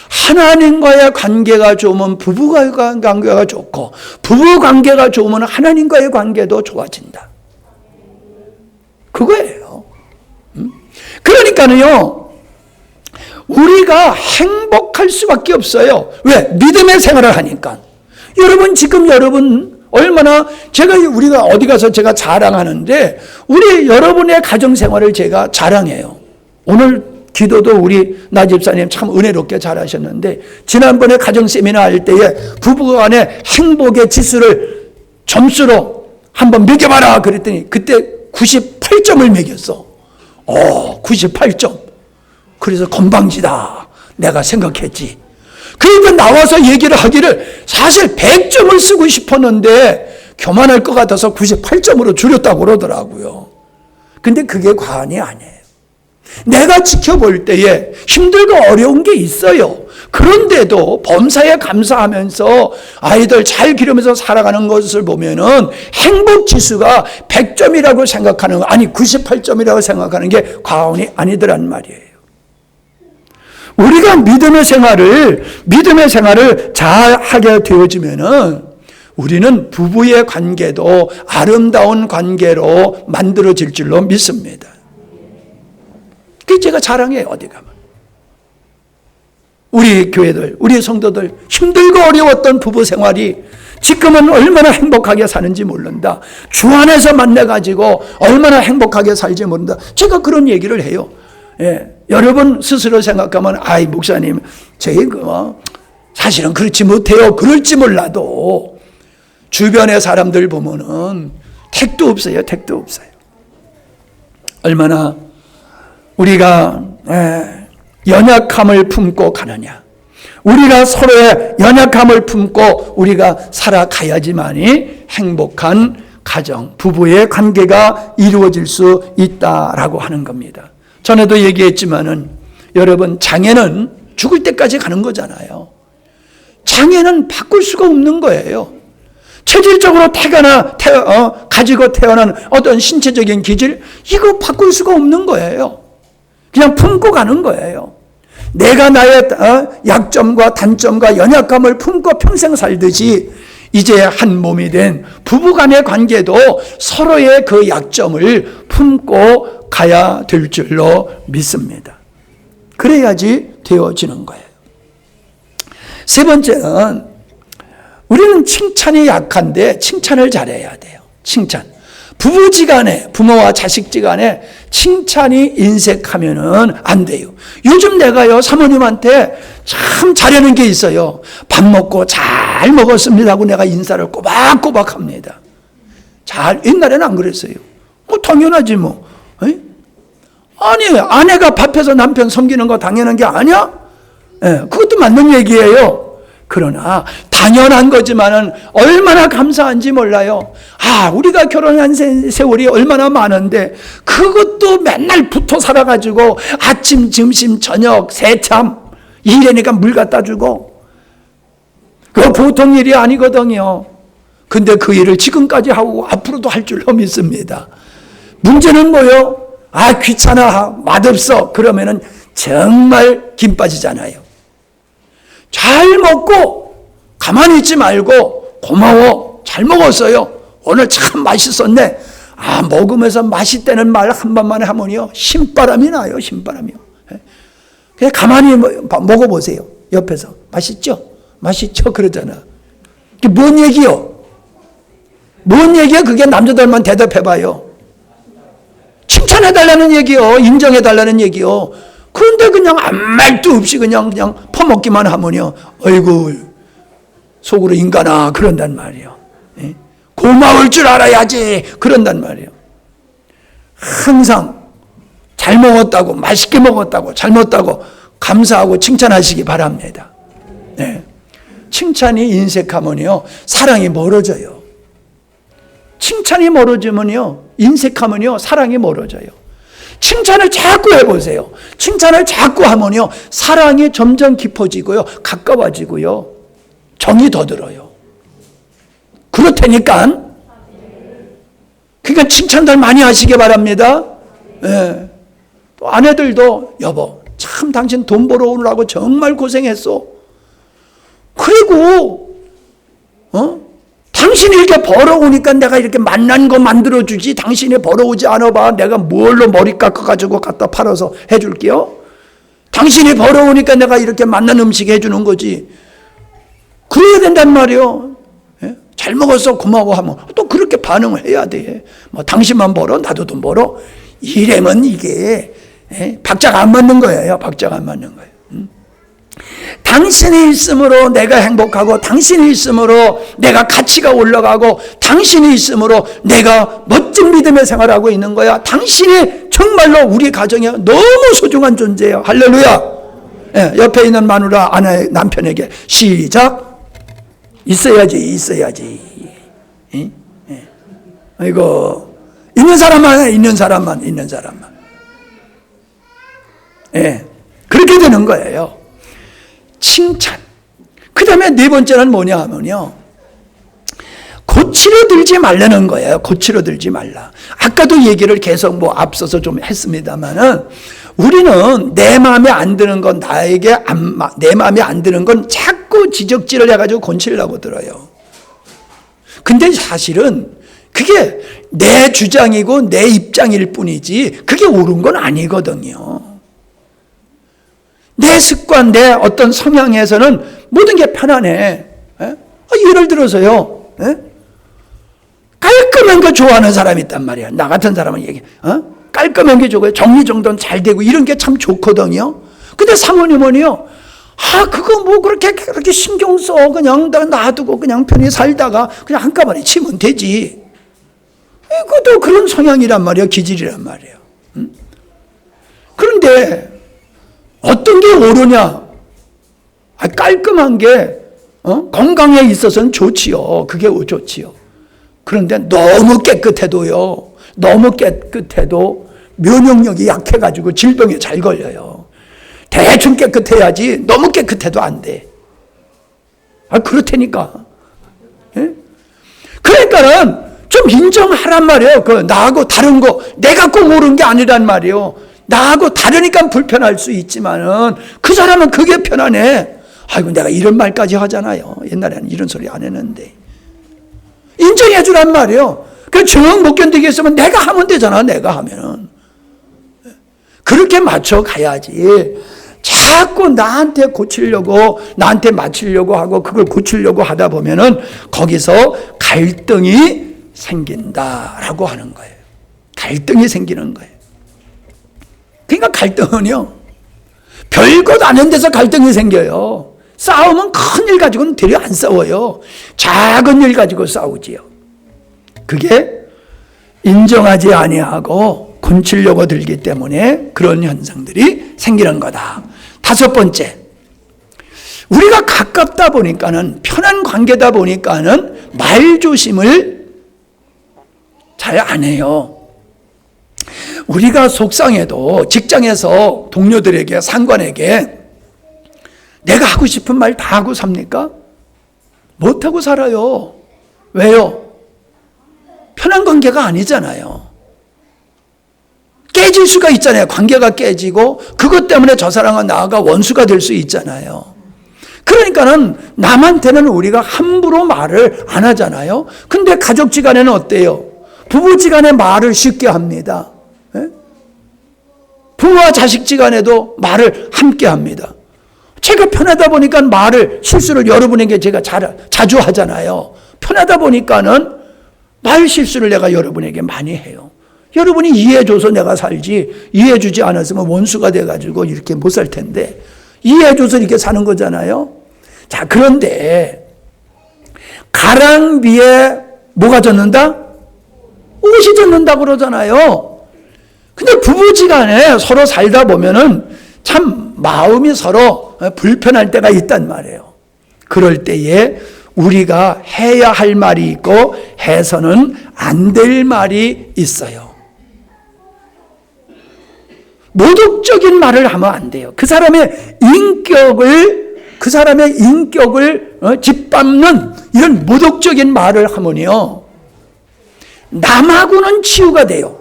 하나님과의 관계가 좋으면 부부과의 관계가 좋고, 부부 관계가 좋으면 하나님과의 관계도 좋아진다. 그거예요. 그러니까요, 우리가 행복할 수밖에 없어요. 왜? 믿음의 생활을 하니까. 여러분, 지금 여러분 얼마나, 우리가 어디 가서 제가 자랑하는데, 우리 여러분의 가정생활을 제가 자랑해요. 오늘 기도도 우리 나 집사님 참 은혜롭게 잘하셨는데, 지난번에 가정 세미나 할 때에 부부간의 행복의 지수를 점수로 한번 매겨봐라 그랬더니 그때 98점을 매겼어. 98점. 그래서 건방지다 내가 생각했지. 그러니까 나와서 얘기를 하기를 사실 100점을 쓰고 싶었는데 교만할 것 같아서 98점으로 줄였다고 그러더라고요. 근데 그게 과언이 아니에요. 내가 지켜볼 때에 힘들고 어려운 게 있어요. 그런데도 범사에 감사하면서 아이들 잘 기르면서 살아가는 것을 보면은 행복 지수가 100점이라고 생각하는, 아니 98점이라고 생각하는 게 과언이 아니더란 말이에요. 우리가 믿음의 생활을 잘 하게 되어지면은 우리는 부부의 관계도 아름다운 관계로 만들어질 줄로 믿습니다. 그게 제가 자랑해요, 어디 가면. 우리 교회들, 우리 성도들 힘들고 어려웠던 부부 생활이 지금은 얼마나 행복하게 사는지 모른다. 주 안에서 만나가지고 얼마나 행복하게 살지 모른다. 제가 그런 얘기를 해요. 예, 여러분 스스로 생각하면, 아이 목사님, 제가 사실은 그렇지 못해요. 그럴지 몰라도 주변의 사람들 보면은 택도 없어요. 택도 없어요. 얼마나 우리가 연약함을 품고 가느냐. 우리가 서로의 연약함을 품고 우리가 살아가야지만이 행복한 가정, 부부의 관계가 이루어질 수 있다라고 하는 겁니다. 전에도 얘기했지만은 여러분, 장애는 죽을 때까지 가는 거잖아요. 장애는 바꿀 수가 없는 거예요. 체질적으로 가지고 태어난 어떤 신체적인 기질, 이거 바꿀 수가 없는 거예요. 그냥 품고 가는 거예요. 내가 나의 약점과 단점과 연약감을 품고 평생 살듯이 이제 한 몸이 된 부부간의 관계도 서로의 그 약점을 품고 가야 될 줄로 믿습니다. 그래야지 되어지는 거예요. 세 번째는, 우리는 칭찬이 약한데 칭찬을 잘해야 돼요. 칭찬. 부부지간에, 부모와 자식지간에 칭찬이 인색하면은 안 돼요. 요즘 내가요, 사모님한테 참 잘하는 게 있어요. 밥 먹고 잘 먹었습니다 하고 내가 인사를 꼬박꼬박 합니다. 옛날에는 안 그랬어요. 당연하지 뭐. 에? 아니, 아내가 밥해서 남편 섬기는 거 당연한 게 아니야? 그것도 맞는 얘기예요. 그러나 당연한 거지만은 얼마나 감사한지 몰라요. 우리가 결혼한 세월이 얼마나 많은데 그것도 맨날 붙어 살아가지고 아침, 점심, 저녁, 새참 일하니까 물 갖다 주고, 그거 보통 일이 아니거든요. 근데 그 일을 지금까지 하고 앞으로도 할 줄로 믿습니다. 문제는 뭐요? 귀찮아, 맛없어. 그러면은 정말 김 빠지잖아요. 잘 먹고 가만히 있지 말고, 고마워, 잘 먹었어요, 오늘 참 맛있었네, 먹으면서 맛있다는 말 한 번만 하면요 신바람이 나요. 신바람이요. 그냥 가만히 먹어보세요. 옆에서 맛있죠? 맛있죠? 그러잖아. 그게 뭔 얘기요? 뭔 얘기야? 그게 남자들만 대답해봐요. 칭찬해달라는 얘기요. 인정해달라는 얘기요. 그런데 그냥 아무 말도 없이 그냥 퍼먹기만 하면요, 어이구 속으로 인간아 그런단 말이에요. 예? 고마울 줄 알아야지 그런단 말이에요. 항상 잘 먹었다고, 맛있게 먹었다고, 잘 먹었다고 감사하고 칭찬하시기 바랍니다. 네. 칭찬이 인색하면요, 사랑이 멀어져요. 칭찬이 멀어지면요, 인색하면요, 사랑이 멀어져요. 칭찬을 자꾸 해보세요. 칭찬을 자꾸 하면요, 사랑이 점점 깊어지고요, 가까워지고요, 정이 더 들어요. 그렇다니까. 그러니까 칭찬들 많이 하시기 바랍니다. 네. 또 아내들도 여보 참 당신 돈 벌어오느라고 정말 고생했어. 그리고 당신이 이렇게 벌어오니까 내가 이렇게 맛난 거 만들어주지, 당신이 벌어오지 않아봐 내가 뭘로 머리 깎아가지고 갖다 팔아서 해줄게요. 당신이 벌어오니까 내가 이렇게 맛난 음식 해주는 거지. 그래야 된단 말이에요. 예? 잘 먹었어 고마워하면 또 그렇게 반응을 해야 돼. 뭐 당신만 벌어 나도 돈 벌어 이래면 이게 박자가 안 맞는 거예요. 박자가 안 맞는 거예요. 당신이 있음으로 내가 행복하고, 당신이 있음으로 내가 가치가 올라가고, 당신이 있음으로 내가 멋진 믿음의 생활하고 있는 거야. 당신이 정말로 우리 가정에 너무 소중한 존재예요. 할렐루야. 예, 옆에 있는 마누라 아내 남편에게 시작. 있어야지. 예? 예. 이거 있는 사람만 해, 있는 사람만. 예, 그렇게 되는 거예요. 칭찬. 그 다음에 네 번째는 뭐냐 하면요, 고치려 들지 말라는 거예요. 고치려 들지 말라. 아까도 얘기를 계속 앞서서 좀 했습니다만은, 우리는 내 마음에 안 드는 건, 내 마음에 안 드는 건 자꾸 지적질을 해가지고 곤치려고 들어요. 근데 사실은 그게 내 주장이고 내 입장일 뿐이지 그게 옳은 건 아니거든요. 내 습관, 내 어떤 성향에서는 모든 게 편안해. 예를 들어서요, 깔끔한 거 좋아하는 사람이 있단 말이야. 나 같은 사람은 깔끔한 게 좋고요, 정리정돈 잘 되고 이런 게 참 좋거든요. 근데 사모님은요, 그거 뭐 그렇게 신경 써. 그냥 놔두고 그냥 편히 살다가 그냥 한꺼번에 치면 되지. 그것도 그런 성향이란 말이에요. 기질이란 말이에요. 그런데 어떤 게 옳으냐? 깔끔한 게 건강에 있어서는 좋지요. 그게 좋지요. 그런데 너무 깨끗해도 면역력이 약해가지고 질병에 잘 걸려요. 대충 깨끗해야지 너무 깨끗해도 안 돼. 그렇다니까. 예? 그러니까는 좀 인정하란 말이에요. 나하고 다른 거, 내가 꼭 옳은 게 아니란 말이에요. 나하고 다르니까 불편할 수 있지만은 그 사람은 그게 편하네. 아이고 내가 이런 말까지 하잖아요. 옛날에는 이런 소리 안 했는데. 인정해 주란 말이에요. 정 못 견디겠으면 내가 하면 되잖아. 내가 하면은. 그렇게 맞춰 가야지. 자꾸 나한테 고치려고, 나한테 맞추려고 하고 그걸 고치려고 하다 보면은 거기서 갈등이 생긴다라고 하는 거예요. 갈등이 생기는 거예요. 그러니까 갈등은요, 별것 아닌 데서 갈등이 생겨요. 싸우면 큰 일 가지고는 되려 안 싸워요. 작은 일 가지고 싸우지요. 그게 인정하지 아니하고 곤치려고 들기 때문에 그런 현상들이 생기는 거다. 다섯 번째, 우리가 가깝다 보니까는, 편한 관계다 보니까는 말조심을 잘 안 해요. 우리가 속상해도 직장에서 동료들에게, 상관에게 내가 하고 싶은 말 다 하고 삽니까? 못하고 살아요. 왜요? 편한 관계가 아니잖아요. 깨질 수가 있잖아요. 관계가 깨지고 그것 때문에 저 사람과 나가 원수가 될 수 있잖아요. 그러니까는 남한테는 우리가 함부로 말을 안 하잖아요. 근데 가족지간에는 어때요? 부부지간에 말을 쉽게 합니다. 부모와 자식지간에도 말을 함께 합니다. 제가 편하다 보니까 실수를 여러분에게 제가 자주 하잖아요. 편하다 보니까는 말 실수를 내가 여러분에게 많이 해요. 여러분이 이해해줘서 내가 살지, 이해해주지 않았으면 원수가 돼가지고 이렇게 못 살 텐데, 이해해줘서 이렇게 사는 거잖아요. 자, 그런데 가랑비에 뭐가 젖는다? 옷이 젖는다 그러잖아요. 근데 부부지간에 서로 살다 보면은 참 마음이 서로 불편할 때가 있단 말이에요. 그럴 때에 우리가 해야 할 말이 있고 해서는 안 될 말이 있어요. 모독적인 말을 하면 안 돼요. 그 사람의 인격을 짓밟는 이런 모독적인 말을 하면요, 남하고는 치유가 돼요.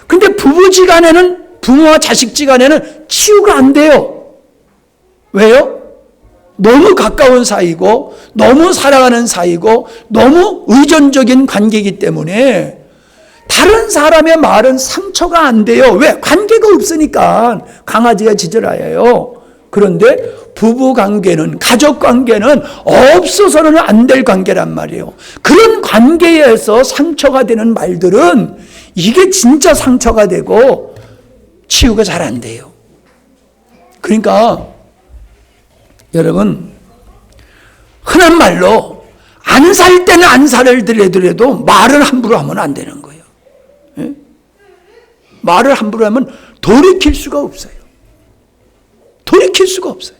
근데 부부지간에는, 부모와 자식지간에는 치유가 안 돼요. 왜요? 너무 가까운 사이고, 너무 사랑하는 사이고, 너무 의존적인 관계이기 때문에 다른 사람의 말은 상처가 안 돼요. 왜? 관계가 없으니까. 강아지가 짖으라요. 그런데 부부 관계는, 가족 관계는 없어서는 안 될 관계란 말이에요. 그런 관계에서 상처가 되는 말들은 이게 진짜 상처가 되고 치유가 잘 안 돼요. 그러니까 여러분, 흔한 말로 안 살 때는 안 살더라도 말을 함부로 하면 안 되는 거예요. 예? 말을 함부로 하면 돌이킬 수가 없어요. 돌이킬 수가 없어요.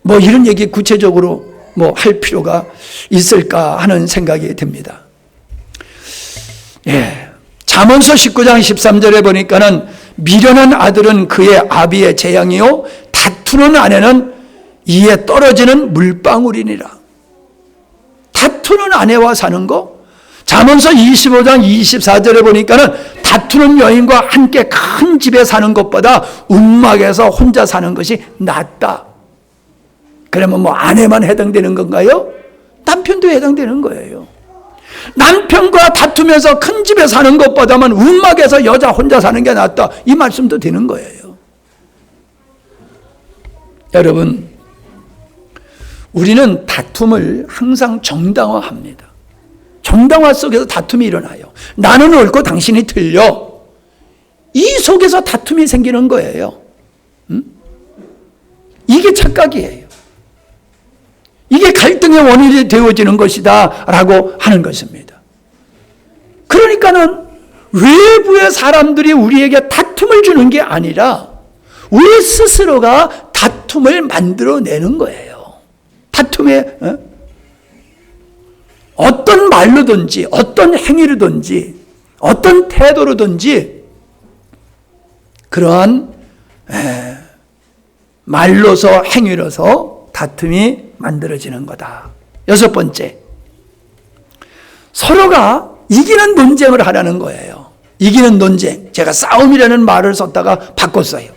뭐 이런 얘기 구체적으로 뭐 할 필요가 있을까 하는 생각이 듭니다. 예. 잠언서 19장 13절에 보니까는 미련한 아들은 그의 아비의 재앙이요 다투는 아내는 이에 떨어지는 물방울이니라. 다투는 아내와 사는 거, 잠언서 25장 24절에 보니까는 다투는 여인과 함께 큰 집에 사는 것보다 움막에서 혼자 사는 것이 낫다. 그러면 뭐 아내만 해당되는 건가요? 남편도 해당되는 거예요. 남편과 다투면서 큰 집에 사는 것보다는 움막에서 여자 혼자 사는 게 낫다. 이 말씀도 되는 거예요. 여러분, 우리는 다툼을 항상 정당화합니다. 정당화 속에서 다툼이 일어나요. 나는 옳고 당신이 틀려. 이 속에서 다툼이 생기는 거예요. 이게 착각이에요. 이게 갈등의 원인이 되어지는 것이다 라고 하는 것입니다. 그러니까는 외부의 사람들이 우리에게 다툼을 주는 게 아니라 우리 스스로가 다툼을 만들어내는 거예요. 다툼에 어떤 말로든지 어떤 행위로든지 어떤 태도로든지 그러한 말로서 행위로서 다툼이 만들어지는 거다. 6번째, 서로가 이기는 논쟁을 하라는 거예요. 이기는 논쟁. 제가 싸움이라는 말을 썼다가 바꿨어요.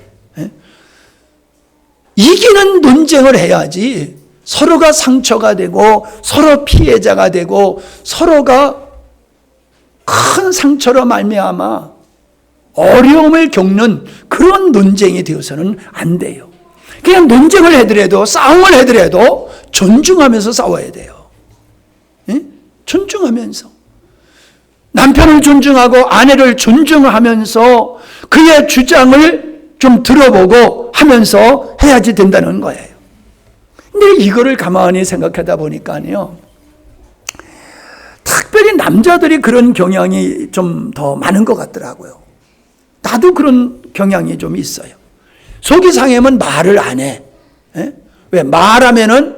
이기는 논쟁을 해야지 서로가 상처가 되고 서로 피해자가 되고 서로가 큰 상처로 말미암아 어려움을 겪는 그런 논쟁이 되어서는 안 돼요. 그냥 논쟁을 하더라도 싸움을 하더라도 존중하면서 싸워야 돼요. 존중하면서. 남편을 존중하고 아내를 존중하면서 그의 주장을 좀 들어보고 하면서 해야지 된다는 거예요. 근데 이거를 가만히 생각하다 보니까요, 특별히 남자들이 그런 경향이 좀 더 많은 것 같더라고요. 나도 그런 경향이 좀 있어요. 속이 상하면 말을 안 해. 왜? 말하면은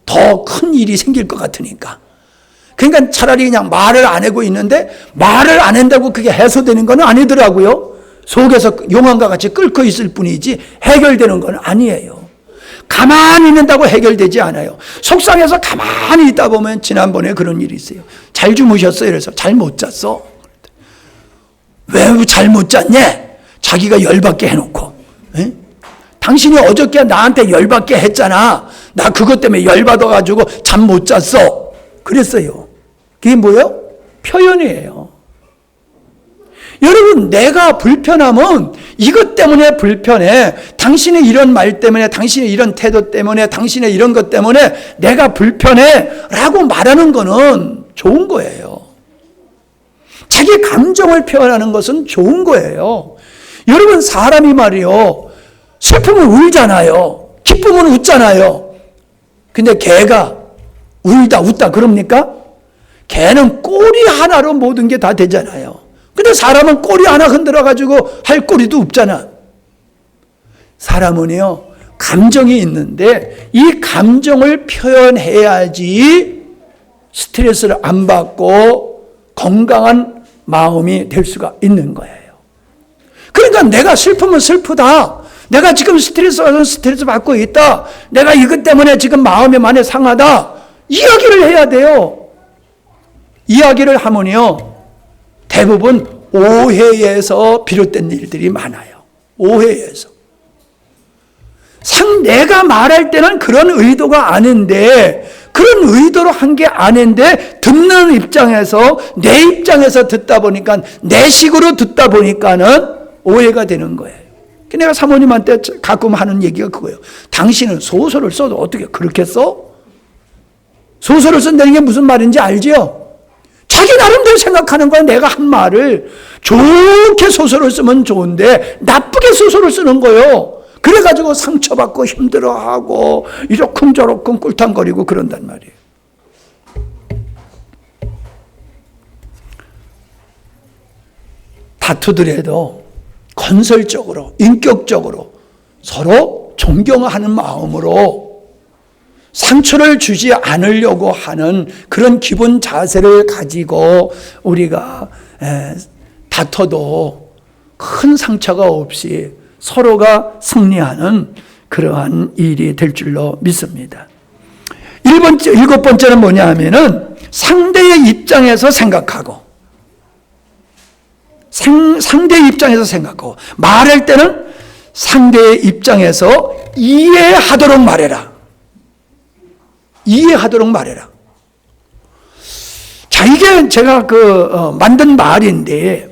더 큰 일이 생길 것 같으니까. 그러니까 차라리 그냥 말을 안 하고 있는데 말을 안 한다고 그게 해소되는 건 아니더라고요. 속에서 용암과 같이 끓고 있을 뿐이지 해결되는 건 아니에요. 가만히 있는다고 해결되지 않아요. 속상해서 가만히 있다 보면 지난번에 그런 일이 있어요. 잘 주무셨어요? 그래서 잘 못 잤어. 왜 잘 못 잤냐? 자기가 열받게 해놓고. 당신이 어저께 나한테 열받게 했잖아. 나 그것 때문에 열받아가지고 잠 못 잤어. 그랬어요. 그게 뭐예요? 표현이에요. 여러분, 내가 불편하면 이것 때문에 불편해. 당신의 이런 말 때문에, 당신의 이런 태도 때문에, 당신의 이런 것 때문에 내가 불편해 라고 말하는 거는 좋은 거예요. 자기 감정을 표현하는 것은 좋은 거예요. 여러분, 사람이 말이요, 슬프면 울잖아요. 기쁘면 웃잖아요. 근데 개가 울다 웃다 그럽니까? 개는 꼬리 하나로 모든 게 다 되잖아요. 근데 사람은 꼬리 하나 흔들어가지고 할 꼬리도 없잖아. 사람은요, 감정이 있는데 이 감정을 표현해야지 스트레스를 안 받고 건강한 마음이 될 수가 있는 거예요. 그러니까 내가 슬프면 슬프다. 내가 지금 스트레스 받고 있다. 내가 이것 때문에 지금 마음이 많이 상하다. 이야기를 해야 돼요. 이야기를 하면요, 대부분 오해에서 비롯된 일들이 많아요. 오해에서. 내가 말할 때는 그런 의도가 아닌데, 그런 의도로 한 게 아닌데, 듣는 입장에서, 내 입장에서 듣다 보니까, 내 식으로 듣다 보니까는 오해가 되는 거예요. 내가 사모님한테 가끔 하는 얘기가 그거예요. 당신은 소설을 써도 어떻게 그렇게 써? 소설을 쓴다는 게 무슨 말인지 알지요? 자기 나름대로 생각하는 거야. 내가 한 말을 좋게 소설을 쓰면 좋은데 나쁘게 소설을 쓰는 거예요. 그래가지고 상처받고 힘들어하고 이러쿵저러쿵 꿀탕거리고 그런단 말이에요. 다투더라도 건설적으로, 인격적으로 서로 존경하는 마음으로 상처를 주지 않으려고 하는 그런 기본 자세를 가지고 우리가 다퉈도 큰 상처가 없이 서로가 승리하는 그러한 일이 될 줄로 믿습니다. 일곱 번째는 뭐냐 하면은 상대의 입장에서 생각하고, 상대의 입장에서 생각하고, 말할 때는 상대의 입장에서 이해하도록 말해라. 이해하도록 말해라. 자, 이게 제가 만든 말인데,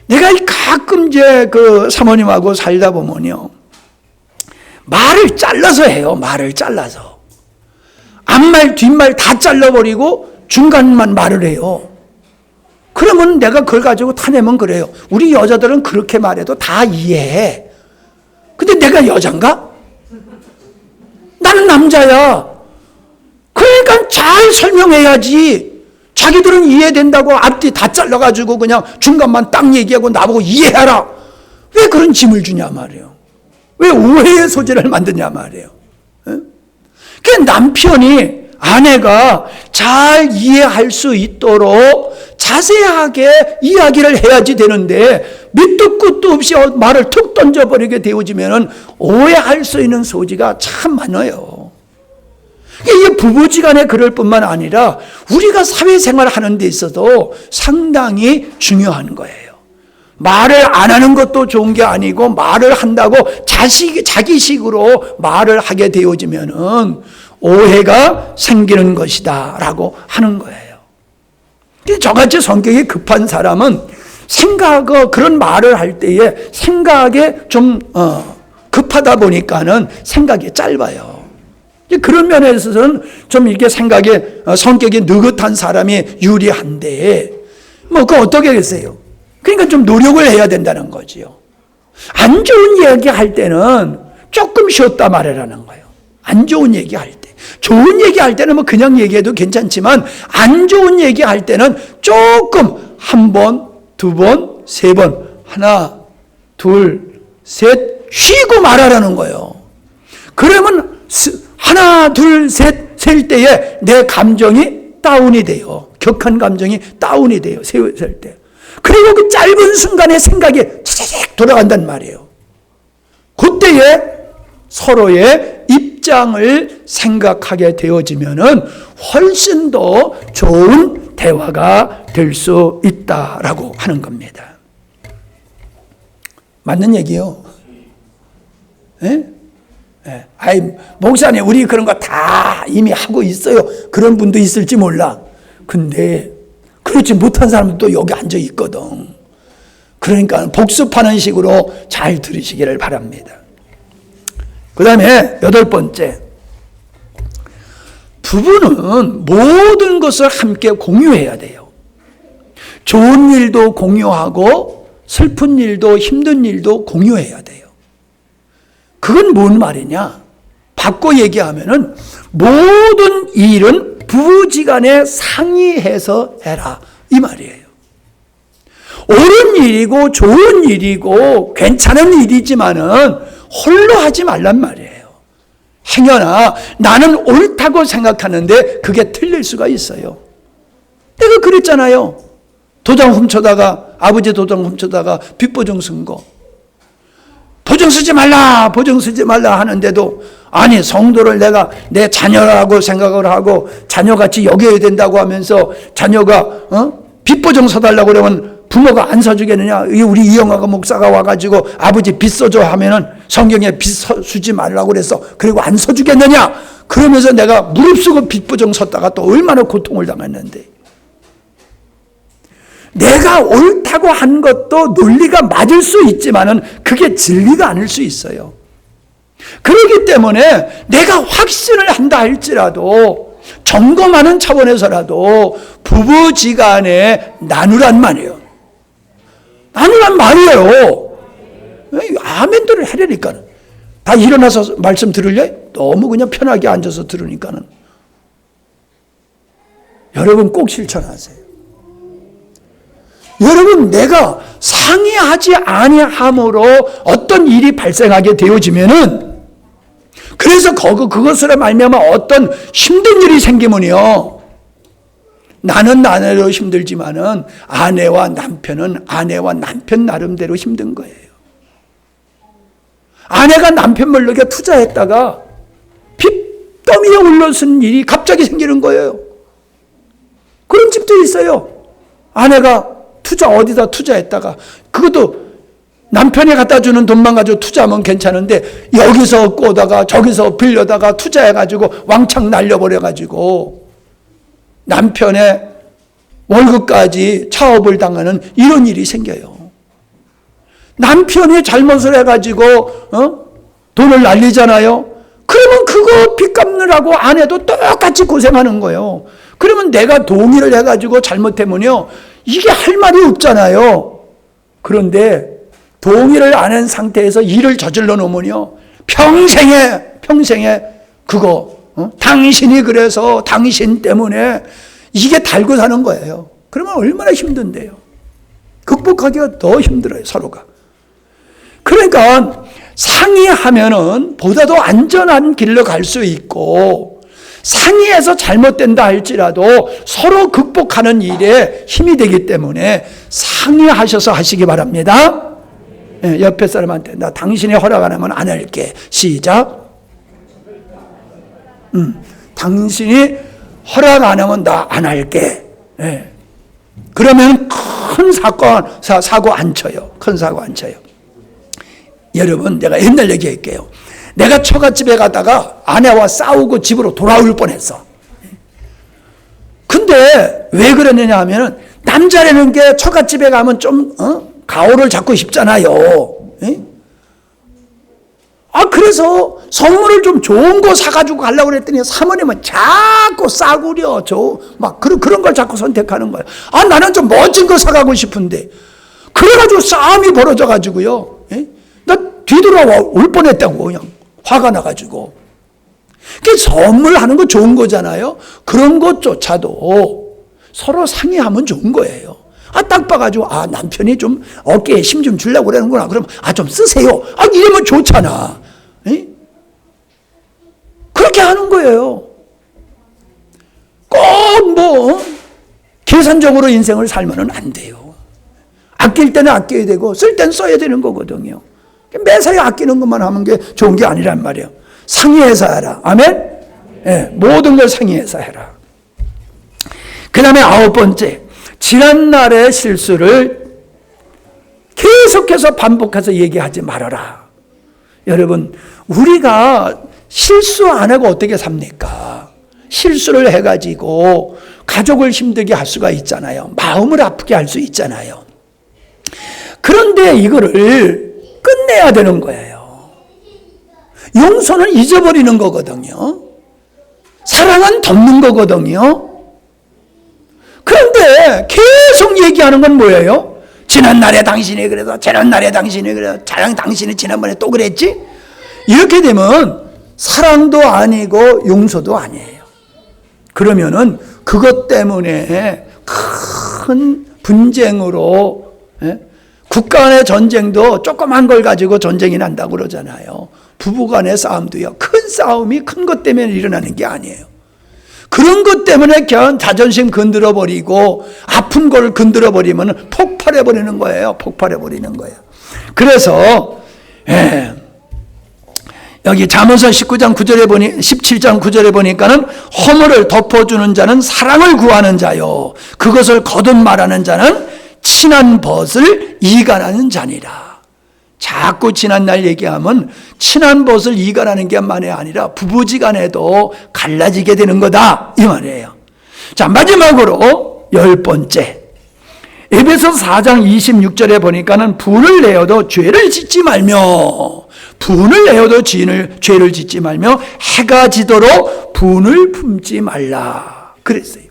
내가 가끔 이제 사모님하고 살다 보면요, 말을 잘라서 해요. 말을 잘라서. 앞말, 뒷말 다 잘라버리고 중간만 말을 해요. 그러면 내가 그걸 가지고 타내면 그래요. 우리 여자들은 그렇게 말해도 다 이해해. 근데 내가 여잔가? 나는 남자야. 그러니까 잘 설명해야지. 자기들은 이해된다고 앞뒤 다 잘라가지고 그냥 중간만 딱 얘기하고 나보고 이해하라. 왜 그런 짐을 주냐 말이에요. 왜 오해의 소재를 만드냐 말이에요. 그 남편이 아내가 잘 이해할 수 있도록 자세하게 이야기를 해야지 되는데 밑도 끝도 없이 말을 툭 던져버리게 되어지면 오해할 수 있는 소지가 참 많아요. 이게 부부지간에 그럴 뿐만 아니라 우리가 사회생활을 하는 데 있어도 상당히 중요한 거예요. 말을 안 하는 것도 좋은 게 아니고 말을 한다고 자기식으로 말을 하게 되어지면은 오해가 생기는 것이다 라고 하는 거예요. 저같이 성격이 급한 사람은 그런 말을 할 때에 생각에 좀 급하다 보니까는 생각이 짧아요. 그런 면에서는 좀 이게 성격이 느긋한 사람이 유리한데, 그거 어떻게 하겠어요? 그러니까 좀 노력을 해야 된다는 거지요. 안 좋은 얘기 할 때는 조금 쉬었다 말하라는 거예요. 안 좋은 얘기 할 때. 좋은 얘기 할 때는 그냥 얘기해도 괜찮지만, 안 좋은 얘기 할 때는 조금 한 번, 두 번, 세 번, 하나, 둘, 셋, 쉬고 말하라는 거예요. 그러면 하나, 둘, 셋, 셀 때에 내 감정이 다운이 돼요. 격한 감정이 다운이 돼요. 셀 때. 그리고 그 짧은 순간에 생각이 차차차 돌아간단 말이에요. 그때에 서로의 입장을 생각하게 되어지면은 훨씬 더 좋은 대화가 될 수 있다라고 하는 겁니다. 맞는 얘기요. 예? 예. 아이, 목사님, 우리 그런 거 다 이미 하고 있어요. 그런 분도 있을지 몰라. 근데 그렇지 못한 사람도 여기 앉아 있거든. 그러니까 복습하는 식으로 잘 들으시기를 바랍니다. 그 다음에 8번째. 부부는 모든 것을 함께 공유해야 돼요. 좋은 일도 공유하고 슬픈 일도 힘든 일도 공유해야 돼요. 그건 뭔 말이냐? 바꿔 얘기하면은 모든 일은 부부지간에 상의해서 해라 이 말이에요. 옳은 일이고 좋은 일이고 괜찮은 일이지만은 홀로 하지 말란 말이에요. 행여나 나는 옳다고 생각하는데 그게 틀릴 수가 있어요. 내가 그랬잖아요. 도장 훔쳐다가 아버지 도장 훔쳐다가 빚보증 쓴 거. 보증 쓰지 말라 하는데도 아니 성도를 내가 내 자녀라고 생각을 하고 자녀같이 여겨야 된다고 하면서 자녀가 빚보증 서달라고 그러면 부모가 안 서주겠느냐? 우리 이영화가 목사가 와가지고 아버지 빚 써줘 하면은 성경에 빚 주지 말라고 그래서 그리고 안 서주겠느냐? 그러면서 내가 무릅쓰고 빚보증 섰다가 또 얼마나 고통을 당했는데. 내가 옳다고 한 것도 논리가 맞을 수 있지만은 그게 진리가 아닐 수 있어요. 그렇기 때문에 내가 확신을 한다 할지라도 점검하는 차원에서라도 부부지간에 나누란 말이에요. 나누란 말이에요. 아멘들을 하려니까. 다 일어나서 말씀 들을래? 너무 그냥 편하게 앉아서 들으니까는. 여러분 꼭 실천하세요. 여러분 내가 상의하지 아니함으로 어떤 일이 발생하게 되어지면은 그래서 그것으로 말미암아 어떤 힘든 일이 생기면요 나는 나대로 힘들지만은 아내와 남편은 아내와 남편 나름대로 힘든 거예요. 아내가 남편 몰래게 투자했다가 빚더미에 올라선 일이 갑자기 생기는 거예요. 그런 집도 있어요. 아내가 어디다 투자했다가 그것도 남편이 갖다 주는 돈만 가지고 투자하면 괜찮은데 여기서 꼬다가 저기서 빌려다가 투자해가지고 왕창 날려버려가지고 남편의 월급까지 차업을 당하는 이런 일이 생겨요. 남편이 잘못을 해가지고 돈을 날리잖아요. 그러면 그거 빚 갚느라고 아내도 똑같이 고생하는 거예요. 그러면 내가 동의를 해가지고 잘못하면요 이게 할 말이 없잖아요. 그런데 동의를 안 한 상태에서 일을 저질러 놓으면요 평생에 그거 당신이 그래서 당신 때문에 이게 달고 사는 거예요. 그러면 얼마나 힘든데요. 극복하기가 더 힘들어요 서로가. 그러니까 상의하면은 보다도 안전한 길로 갈 수 있고 상의해서 잘못된다 할지라도 서로 극복하는 일에 힘이 되기 때문에 상의하셔서 하시기 바랍니다. 네, 옆에 사람한테 나 당신이 허락 안 하면 안 할게. 시작. 당신이 허락 안 하면 나 안 할게. 네. 그러면 큰 사고 안 쳐요. 큰 사고 안 쳐요. 여러분 내가 옛날 얘기할게요. 내가 처갓집에 가다가 아내와 싸우고 집으로 돌아올 뻔했어. 근데 왜 그랬느냐 하면은 남자라는 게 처갓집에 가면 좀 가오를 잡고 싶잖아요. 그래서 선물을 좀 좋은 거 사가지고 가려고 그랬더니 사모님은 자꾸 싸구려 그런 걸 자꾸 선택하는 거예요. 나는 좀 멋진 거 사가고 싶은데 그래가지고 싸움이 벌어져가지고요. 나 뒤돌아올 뻔했다고 그냥 화가 나가지고. 선물하는 거 좋은 거잖아요. 그런 것조차도 서로 상의하면 좋은 거예요. 딱 봐가지고 남편이 좀 어깨에 힘 좀 주려고 그러는구나. 그럼 좀 쓰세요. 이러면 좋잖아. 그렇게 하는 거예요. 꼭 계산적으로 인생을 살면 안 돼요. 아낄 때는 아껴야 되고 쓸 때는 써야 되는 거거든요. 매사에 아끼는 것만 하는 게 좋은 게 아니란 말이에요. 상의해서 해라. 아멘? 네, 모든 걸 상의해서 해라. 그 다음에 9번째, 지난날의 실수를 계속해서 반복해서 얘기하지 말아라. 여러분, 우리가 실수 안 하고 어떻게 삽니까? 실수를 해가지고 가족을 힘들게 할 수가 있잖아요. 마음을 아프게 할 수 있잖아요. 그런데 이거를 끝내야 되는 거예요. 용서는 잊어버리는 거거든요. 사랑은 덮는 거거든요. 그런데 계속 얘기하는 건 뭐예요? 지난날에 당신이 그래서, 지난날에 당신이 그래서, 당신이 지난번에 또 그랬지? 이렇게 되면 사랑도 아니고 용서도 아니에요. 그러면은 그것 때문에 큰 분쟁으로, 국가 간의 전쟁도 조그만 걸 가지고 전쟁이 난다고 그러잖아요. 부부 간의 싸움도요. 큰 싸움이 큰 것 때문에 일어나는 게 아니에요. 그런 것 때문에 자존심 건드려버리고 아픈 걸 건드려버리면 폭발해버리는 거예요. 폭발해버리는 거예요. 그래서 여기 잠언서 19장 9절에 17장 9절에 보니까는 허물을 덮어주는 자는 사랑을 구하는 자요, 그것을 거듭 말하는 자는 친한 벗을 이간하는 자니라. 자꾸 지난날 얘기하면 친한 벗을 이간하는 게 만이 아니라 부부지간에도 갈라지게 되는 거다, 이 말이에요. 자, 마지막으로 10번째, 에베소서 4장 26절에 보니까는 분을 내어도 죄를 짓지 말며, 분을 내어도 죄를 짓지 말며 해가 지도록 분을 품지 말라 그랬어요.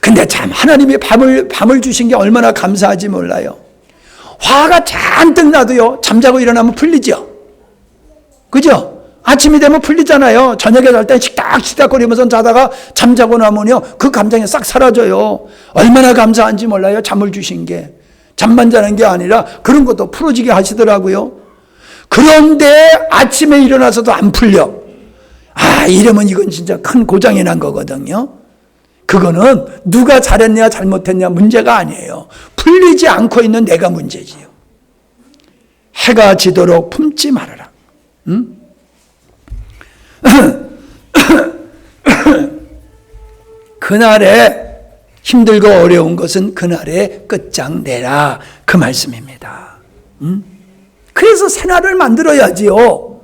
근데 참 하나님이 밤을 주신 게 얼마나 감사하지 몰라요. 화가 잔뜩 나도요, 잠자고 일어나면 풀리죠. 그죠? 아침이 되면 풀리잖아요. 저녁에 잘 때 식닥식닥거리면서 자다가 잠자고 나면요, 그 감정이 싹 사라져요. 얼마나 감사한지 몰라요. 잠을 주신 게. 잠만 자는 게 아니라 그런 것도 풀어지게 하시더라고요. 그런데 아침에 일어나서도 안 풀려. 이러면 이건 진짜 큰 고장이 난 거거든요. 그거는 누가 잘했냐 잘못했냐 문제가 아니에요. 풀리지 않고 있는 내가 문제지요. 해가 지도록 품지 말아라. 그날에 힘들고 어려운 것은 그날에 끝장내라, 그 말씀입니다. 그래서 새날을 만들어야지요.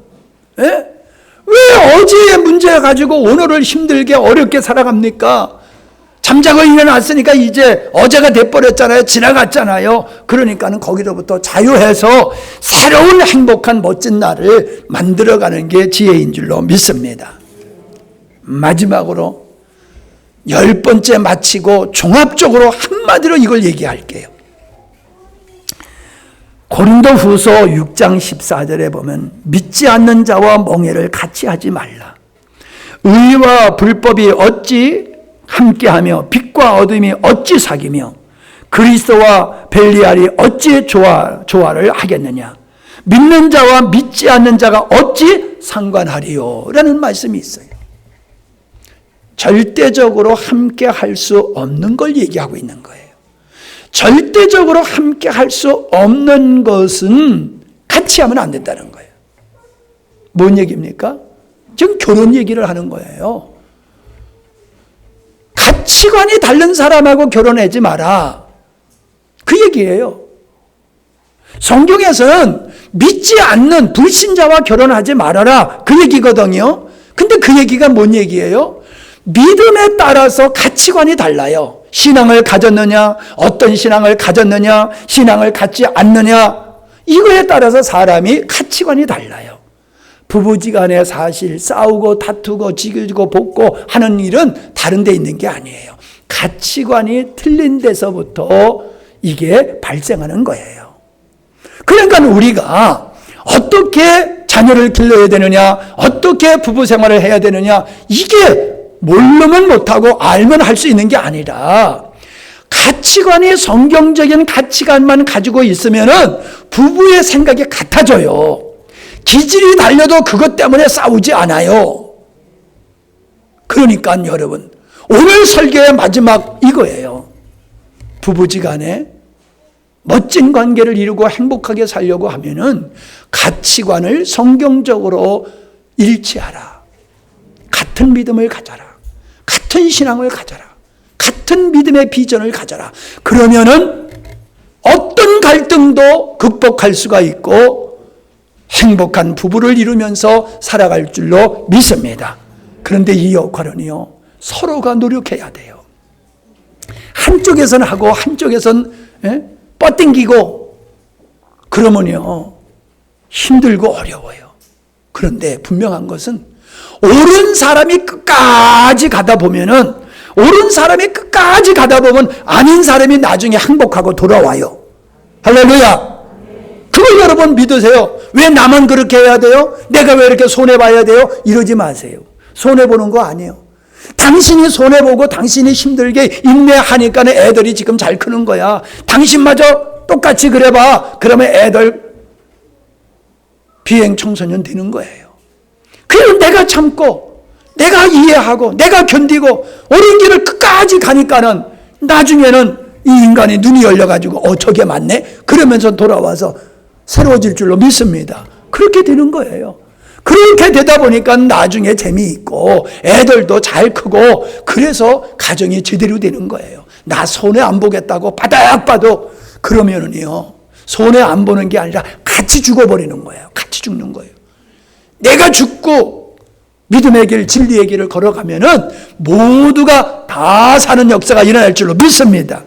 예? 왜 어제의 문제 가지고 오늘을 힘들게 어렵게 살아갑니까? 잠자고 일어났으니까 이제 어제가 돼버렸잖아요. 지나갔잖아요. 그러니까는 거기로부터 자유해서 새로운 행복한 멋진 날을 만들어가는 게 지혜인 줄로 믿습니다. 마지막으로 10번째 마치고 종합적으로 한마디로 이걸 얘기할게요. 고린도후서 6장 14절에 보면 믿지 않는 자와 멍해를 같이 하지 말라. 의와 불법이 어찌 함께하며 빛과 어둠이 어찌 사귀며 그리스도와 벨리알이 어찌 조화를 하겠느냐. 믿는 자와 믿지 않는 자가 어찌 상관하리요, 라는 말씀이 있어요. 절대적으로 함께할 수 없는 걸 얘기하고 있는 거예요. 절대적으로 함께 할 수 없는 것은 같이 하면 안 된다는 거예요. 뭔 얘기입니까? 지금 결혼 얘기를 하는 거예요. 가치관이 다른 사람하고 결혼하지 마라, 그 얘기예요. 성경에서는 믿지 않는 불신자와 결혼하지 말아라, 그 얘기거든요. 근데 그 얘기가 뭔 얘기예요? 믿음에 따라서 가치관이 달라요. 신앙을 가졌느냐, 어떤 신앙을 가졌느냐, 신앙을 갖지 않느냐, 이거에 따라서 사람이 가치관이 달라요. 부부지간에 사실 싸우고 다투고 지지고 볶고 하는 일은 다른 데 있는 게 아니에요. 가치관이 틀린 데서부터 이게 발생하는 거예요. 그러니까 우리가 어떻게 자녀를 길러야 되느냐, 어떻게 부부 생활을 해야 되느냐, 이게 모르면 못하고 알면 할 수 있는 게 아니라 가치관이 성경적인 가치관만 가지고 있으면은 부부의 생각이 같아져요. 기질이 달려도 그것 때문에 싸우지 않아요. 그러니까 여러분, 오늘 설교의 마지막 이거예요. 부부지간에 멋진 관계를 이루고 행복하게 살려고 하면은 가치관을 성경적으로 일치하라. 같은 믿음을 가져라. 같은 신앙을 가져라. 같은 믿음의 비전을 가져라. 그러면은 어떤 갈등도 극복할 수가 있고 행복한 부부를 이루면서 살아갈 줄로 믿습니다. 그런데 이 역할은요, 서로가 노력해야 돼요. 한쪽에서는 하고 한쪽에서는 뻗당기고 그러면요 힘들고 어려워요. 그런데 분명한 것은 옳은 사람이 끝까지 가다 보면은 옳은 사람이 끝까지 가다 보면 아닌 사람이 나중에 행복하고 돌아와요. 할렐루야. 그걸 여러분 믿으세요. 왜 나만 그렇게 해야 돼요? 내가 왜 이렇게 손해봐야 돼요? 이러지 마세요. 손해보는 거 아니에요. 당신이 손해보고 당신이 힘들게 인내하니까 애들이 지금 잘 크는 거야. 당신마저 똑같이 그래봐. 그러면 애들 비행 청소년 되는 거예요. 그리고 내가 참고 내가 이해하고 내가 견디고 옳은 길을 끝까지 가니까는 나중에는 이 인간이 눈이 열려가지고 저게 맞네? 그러면서 돌아와서 새로워질 줄로 믿습니다. 그렇게 되는 거예요. 그렇게 되다 보니까 나중에 재미있고 애들도 잘 크고 그래서 가정이 제대로 되는 거예요. 나 손해 안 보겠다고 바닥 봐도 그러면은요 손해 안 보는 게 아니라 같이 죽어버리는 거예요. 같이 죽는 거예요. 내가 죽고 믿음의 길, 진리의 길을 걸어가면은 모두가 다 사는 역사가 일어날 줄로 믿습니다.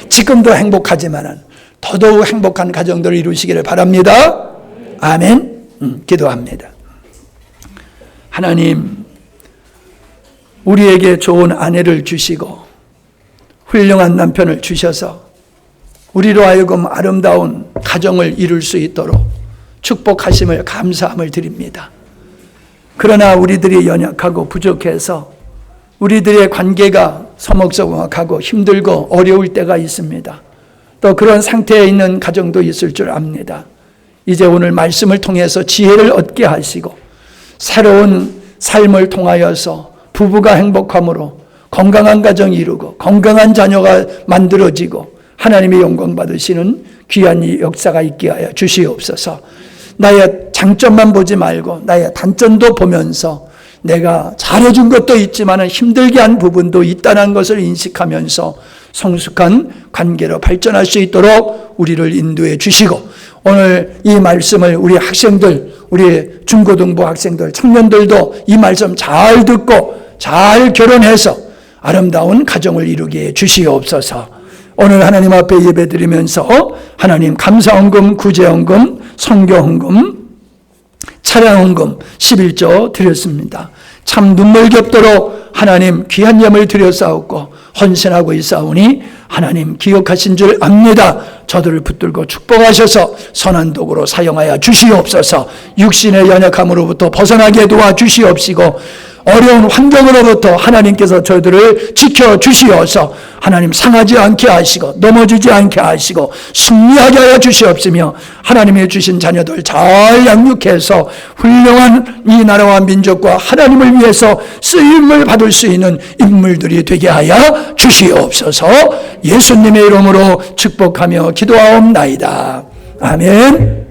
지금도 행복하지만은 더더욱 행복한 가정들을 이루시기를 바랍니다. 아멘. 기도합니다. 하나님, 우리에게 좋은 아내를 주시고 훌륭한 남편을 주셔서 우리로 하여금 아름다운 가정을 이룰 수 있도록 축복하심을 감사함을 드립니다. 그러나 우리들이 연약하고 부족해서 우리들의 관계가 서먹서먹하고 힘들고 어려울 때가 있습니다. 또 그런 상태에 있는 가정도 있을 줄 압니다. 이제 오늘 말씀을 통해서 지혜를 얻게 하시고 새로운 삶을 통하여서 부부가 행복함으로 건강한 가정이 이루고 건강한 자녀가 만들어지고 하나님의 영광 받으시는 귀한 이 역사가 있게 하여 주시옵소서. 나의 장점만 보지 말고 나의 단점도 보면서 내가 잘해준 것도 있지만 힘들게 한 부분도 있다는 것을 인식하면서 성숙한 관계로 발전할 수 있도록 우리를 인도해 주시고 오늘 이 말씀을 우리 학생들, 우리 중고등부 학생들, 청년들도 이 말씀 잘 듣고 잘 결혼해서 아름다운 가정을 이루게 해 주시옵소서. 오늘 하나님 앞에 예배드리면서 하나님 감사헌금, 구제헌금, 선교헌금, 차량헌금 11조 드렸습니다. 참 눈물겹도록 하나님 귀한 예물 드렸사옵고 헌신하고 있사오니 하나님 기억하신 줄 압니다. 저들을 붙들고 축복하셔서 선한 도구로 사용하여 주시옵소서. 육신의 연약함으로부터 벗어나게 도와주시옵시고 어려운 환경으로부터 하나님께서 저희들을 지켜주시어서 하나님 상하지 않게 하시고 넘어지지 않게 하시고 승리하게 하여 주시옵시며 하나님이 주신 자녀들 잘 양육해서 훌륭한 이 나라와 민족과 하나님을 위해서 쓰임을 받을 수 있는 인물들이 되게 하여 주시옵소서. 예수님의 이름으로 축복하며 기도하옵나이다. 아멘.